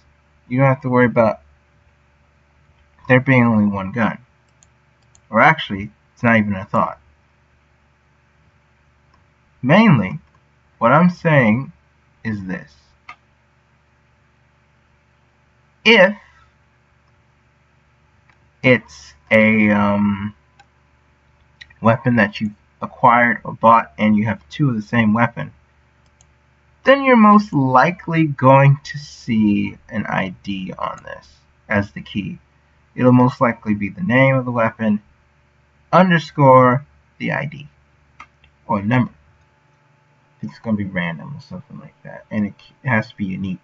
You don't have to worry about there being only one gun. Or actually, it's not even a thought. Mainly, what I'm saying is this. If it's a weapon that you've acquired or bought and you have two of the same weapon, then you're most likely going to see an ID on this as the key. It'll most likely be the name of the weapon underscore the ID or number. It's going to be random or something like that, and it has to be unique.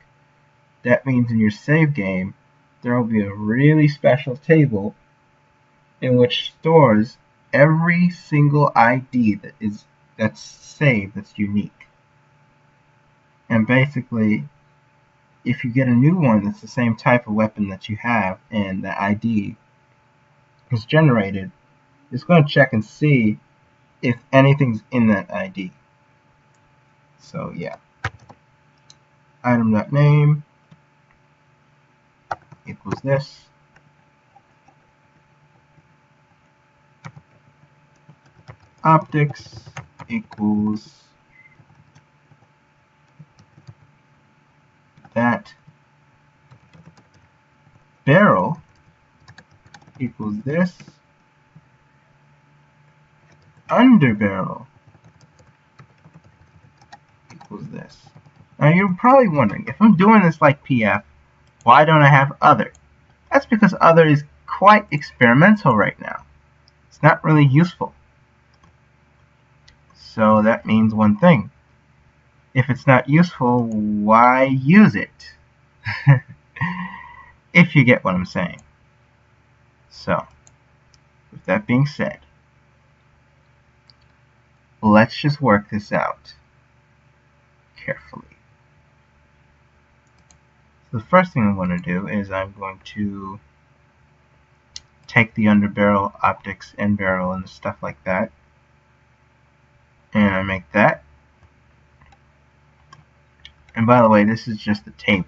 That means in your save game, there will be a really special table in which stores every single ID that's saved that's unique. And basically, if you get a new one that's the same type of weapon that you have and the ID is generated, it's going to check and see if anything's in that ID. So yeah. item.name equals this. Optics equals that. Barrel equals this. Underbarrel equals this. Now you're probably wondering, if I'm doing this like PF, why don't I have other? That's because other is quite experimental right now. It's not really useful. So that means one thing. If it's not useful, why use it? If you get what I'm saying. So, with that being said, let's just work this out carefully. So the first thing I'm going to do is I'm going to take the underbarrel, optics, and barrel, and stuff like that, and I make that. And by the way, this is just the table.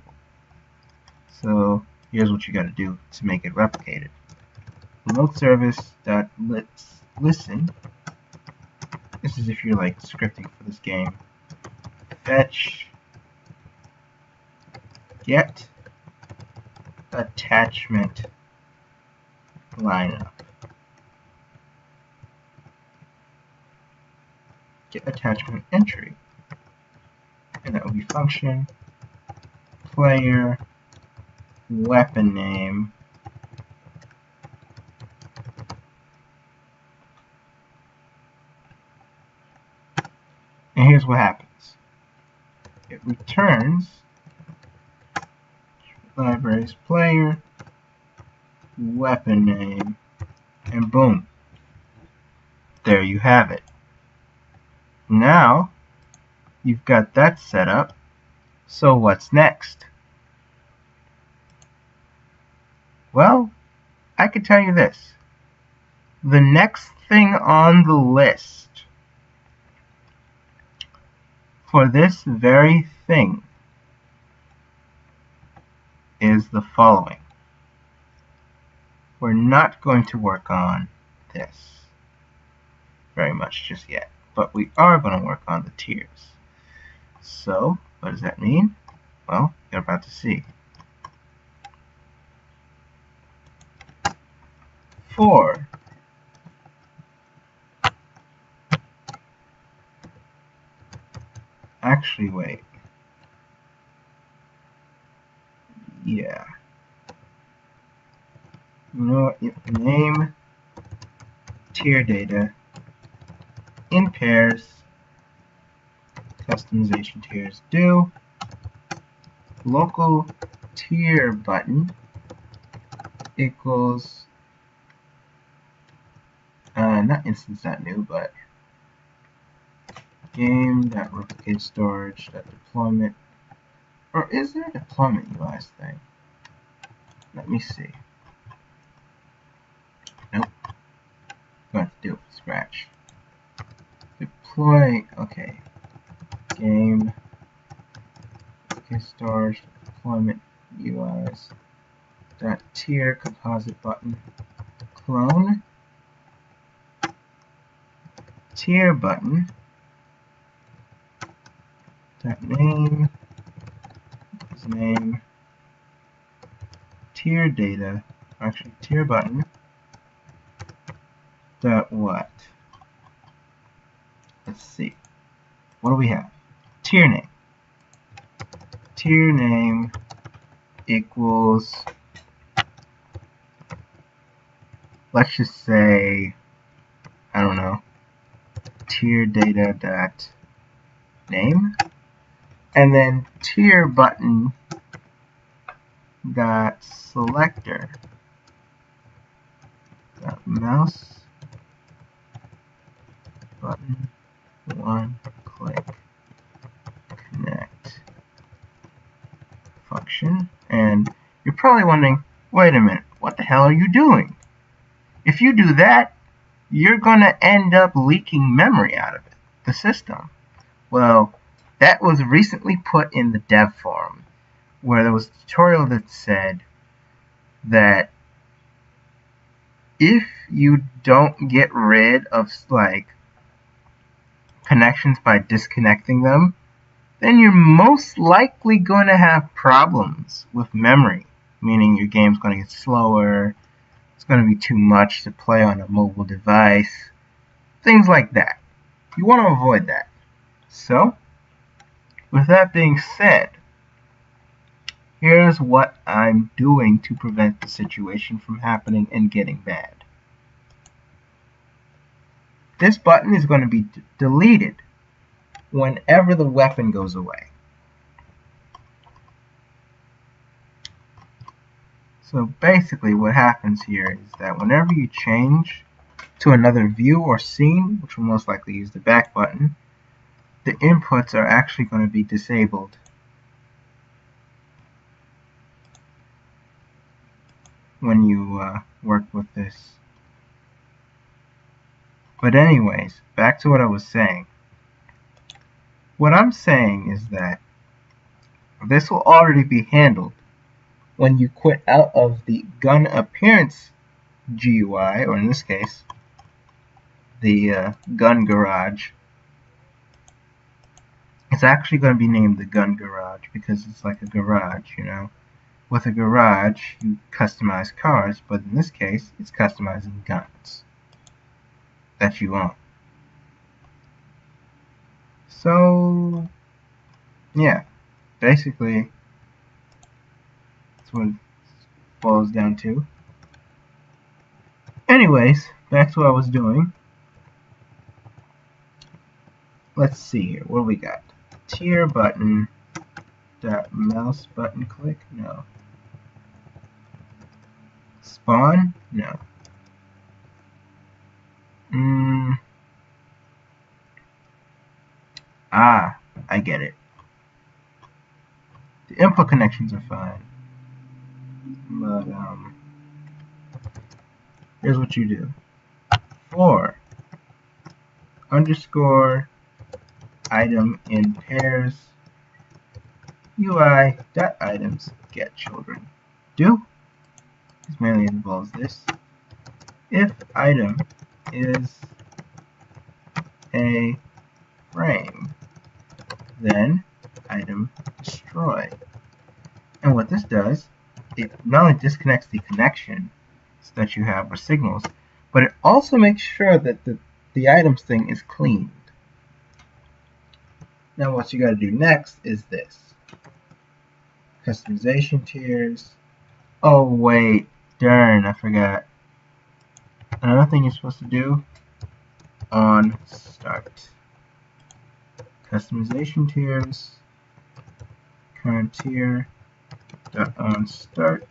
So here's what you got to do to make it replicated. Remote service.listen. This is if you're like scripting for this game. Fetch get attachment lineup. Get attachment entry. And that will be function player weapon name and here's what happens. It returns libraries player weapon name and boom, there you have it. Now you've got that set up, so what's next? Well, I could tell you this. The next thing on the list for this very thing is the following. We're not going to work on this very much just yet, but we are going to work on the tiers. So, what does that mean? Well, you're about to see. For actually, wait. Yeah. You know what? Name tier data in pairs. Customization tiers do. Local tier button equals not instance.new, but game.replicate storage.deployment. Or is there a deployment UI thing? Let me see. Nope. I'm going to do it from scratch. Deploy, okay. Game storage deployment UIs dot tier composite button clone tier button dot name is name tier data, actually tier button dot what? Let's see. What do we have? Tier name. Tier name equals, let's just say, I don't know, tier data dot name, and then tier button dot selector dot mouse button one click connect function. And you're probably wondering, wait a minute, what the hell are you doing? If you do that, you're going to end up leaking memory out of it, the system. Well, that was recently put in the dev forum, where there was a tutorial that said that if you don't get rid of like connections by disconnecting them, then you're most likely going to have problems with memory, meaning your game's going to get slower, it's going to be too much to play on a mobile device, things like that. You want to avoid that. So, with that being said, here's what I'm doing to prevent the situation from happening and getting bad. This button is going to be deleted whenever the weapon goes away. So basically what happens here is that whenever you change to another view or scene, which will most likely use the back button, the inputs are actually going to be disabled. When you work with this. But anyways, back to what I was saying. What I'm saying is that this will already be handled when you quit out of the gun appearance GUI, or in this case, the gun garage. It's actually going to be named the gun garage because it's like a garage, you know. With a garage, you customize cars, but in this case, it's customizing guns that you own. So, yeah, basically, that's what it boils down to. Anyways, back to what I was doing. Let's see here. What do we got? Tier button. Dot mouse button click? No. Spawn? No. I get it. The input connections are fine. But, here's what you do. For underscore item in pairs UI dot items get children. Do, this mainly involves this. If item is a frame, then item destroy. And what this does, it not only disconnects the connections that you have or signals, but it also makes sure that the items thing is cleaned. Now what you got to do next is this. Customization tiers. Oh wait, darn, I forgot. Another thing you're supposed to do on start. Customization tiers. Current tier. On start.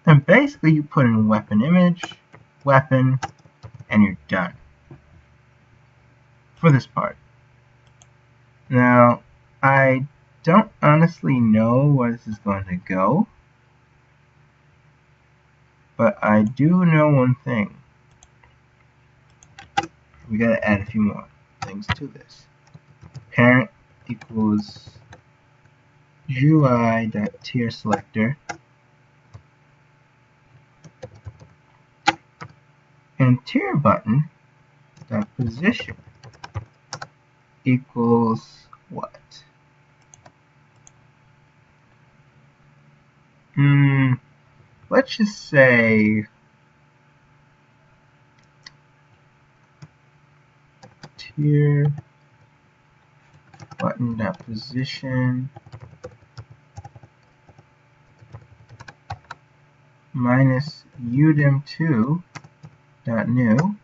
And basically you put in weapon image, weapon, and you're done. For this part. Now, I don't honestly know where this is going to go. But I do know one thing. We gotta add a few more things to this. Parent equals UI.tierSelector. And tier button dot position equals what? Let's just say tier button dot position minus udem2 dot new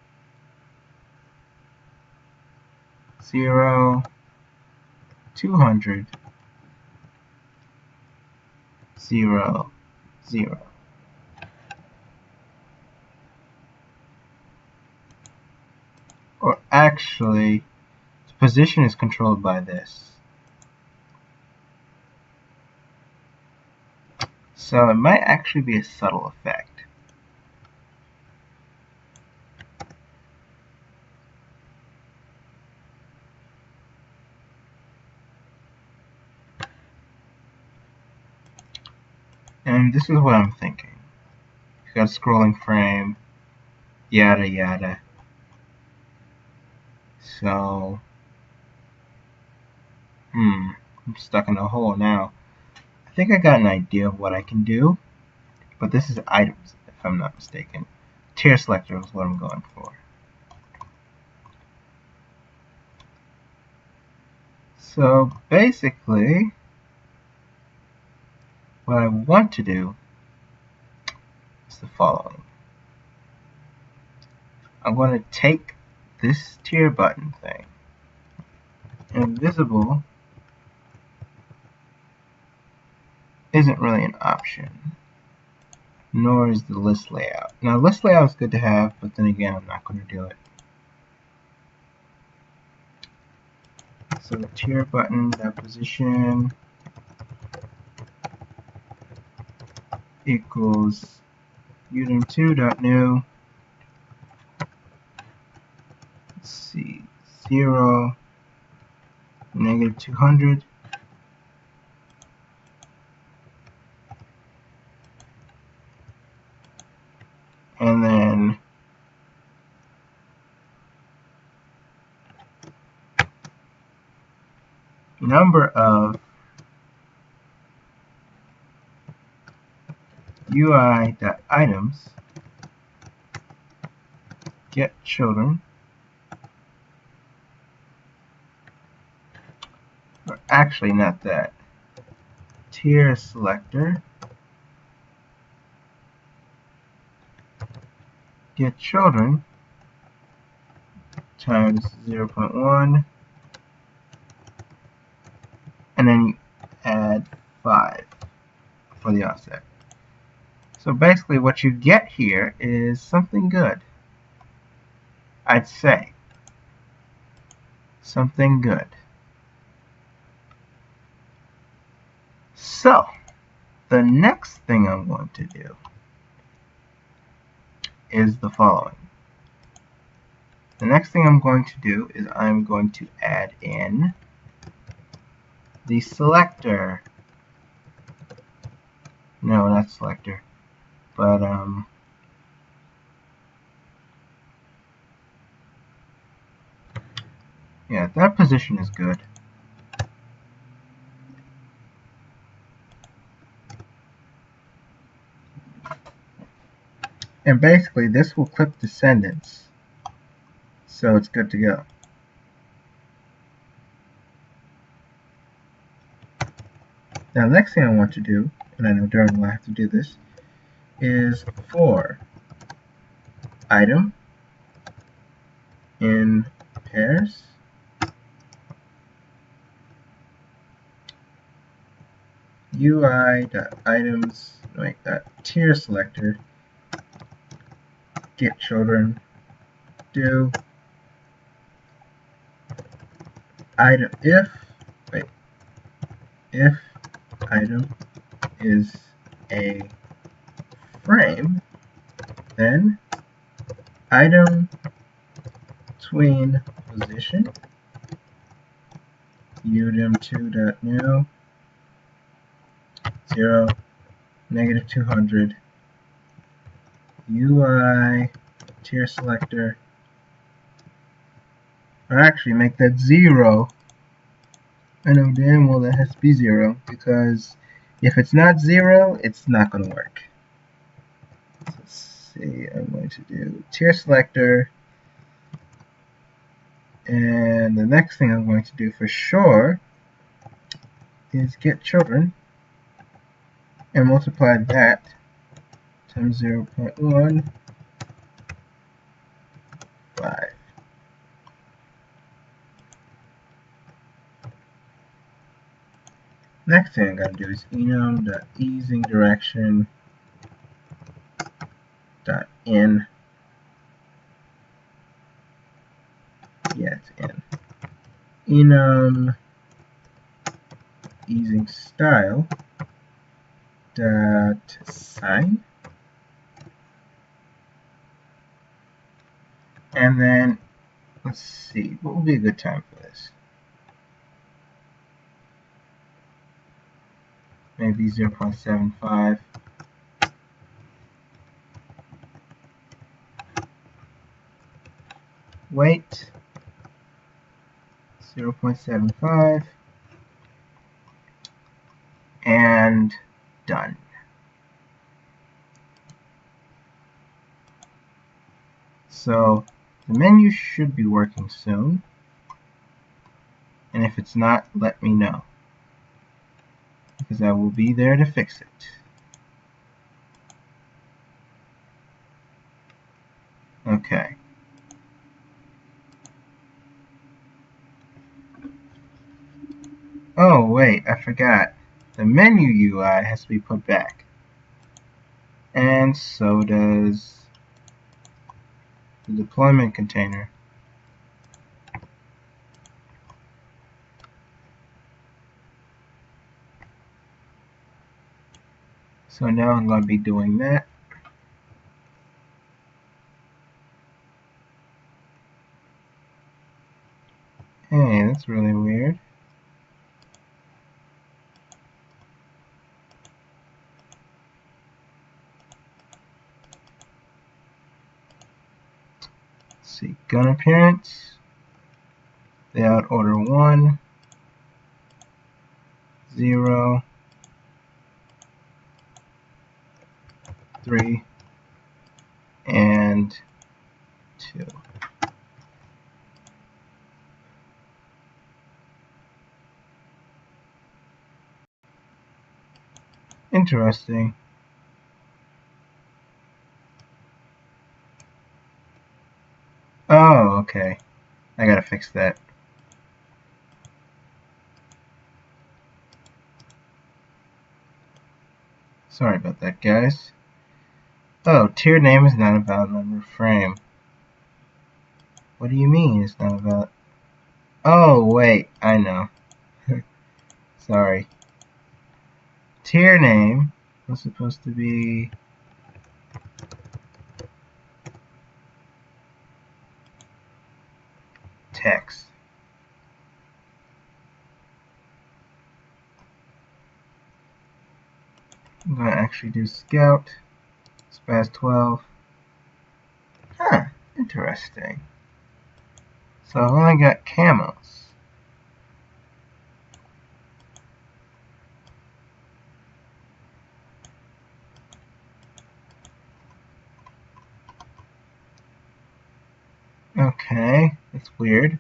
0 200 0 0. Or actually, the position is controlled by this. So it might actually be a subtle effect. And this is what I'm thinking. You've got a scrolling frame, yada yada. So, I'm stuck in a hole now. I think I got an idea of what I can do, but this is items, if I'm not mistaken. Tier selector is what I'm going for. So basically, what I want to do is the following. I'm going to take this tier button thing. Invisible isn't really an option, nor is the list layout. Now, list layout is good to have, but then again, I'm not going to do it. So the tier button, that position equals udem2.new. Let's see, 0, negative 200. And then number of UI.items get children, or actually not that, tier selector get children times 0.1, and then you add 5 for the offset. So basically what you get here is something good. I'd say something good. So the next thing I'm going to do is the following. The next thing I'm going to do is I'm going to add in the selector. No, not selector, but yeah, that position is good. And basically this will clip descendants, so it's good to go. Now the next thing I want to do, and I know Darren will have to do this, is for item in pairs UI.items, like that tier selector get children do item if item is a frame, then item tween position udem2.new 0, negative 200 UI tier selector, or actually make that 0. I know damn well that has to be 0, because if it's not 0, it's not going to work. So let's see, I'm going to do tier selector, and the next thing I'm going to do for sure is get children and multiply that times 0.1 5. Next thing I gotta do is enum.easingDirection.in. Yeah, it's in. Enum easing style dot sign, and then let's see, what would be a good time for this? maybe 0.75. Weight 0.75, and done. So the menu should be working soon, and if it's not, let me know, because I will be there to fix it. Okay. Oh wait, I forgot. The menu UI has to be put back. And so does the deployment container. So now I'm going to be doing that. Hey, that's really weird. Let's see, gun appearance, layout order 1, 0, 3, and 2. Interesting. Oh, okay. I gotta fix that. Sorry about that, guys. Oh, tier name is not a valid number frame. What do you mean it's not a valid? Oh, wait, I know. Sorry. Tier name was supposed to be text. I'm going to actually do scout, spaz 12. Huh, interesting. So I've only got camos. Okay, that's weird.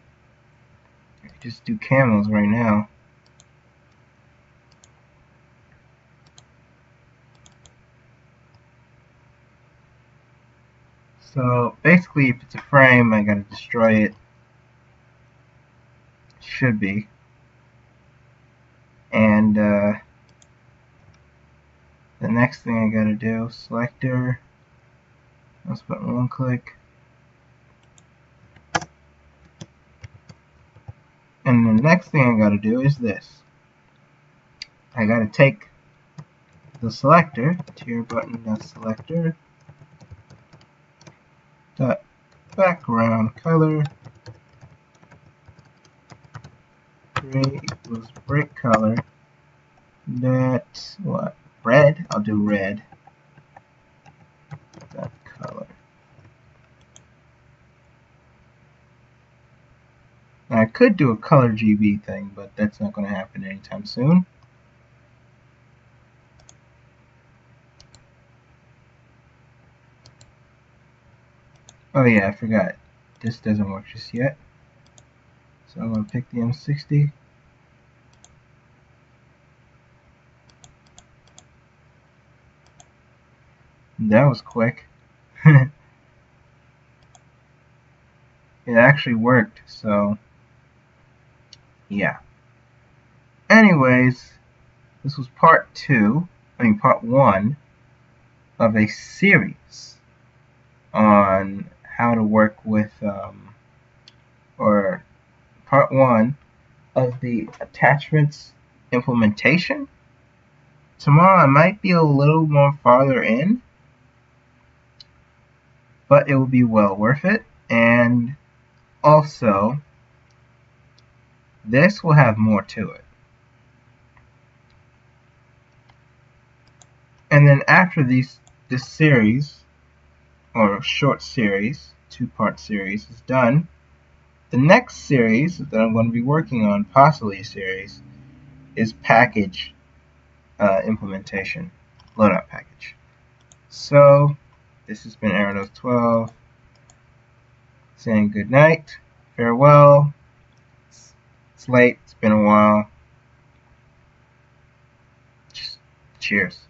I can just do camos right now. So basically, if it's a frame, I gotta destroy it. Should be. And the next thing I gotta do, selector, mouse button 1 click. And the next thing I gotta do is this. I gotta take the selector, tier button selector, dot background color, gray equals brick color, that what? Red? I'll do red. That color. Now, I could do a color GB thing, but that's not going to happen anytime soon. Oh yeah, I forgot. This doesn't work just yet. So I'm going to pick the M60. That was quick. It actually worked, so yeah. Anyways, this was part 1 of a series on how to work with, or part 1 of the attachments implementation. Tomorrow I might be a little more farther in, but it will be well worth it. And also, this will have more to it. And then after this series, or short series, two-part series, is done, the next series that I'm going to be working on, possibly a series, is package implementation, loadout package. So this has been Aranos12 saying good night, farewell. It's late, it's been a while. Just cheers.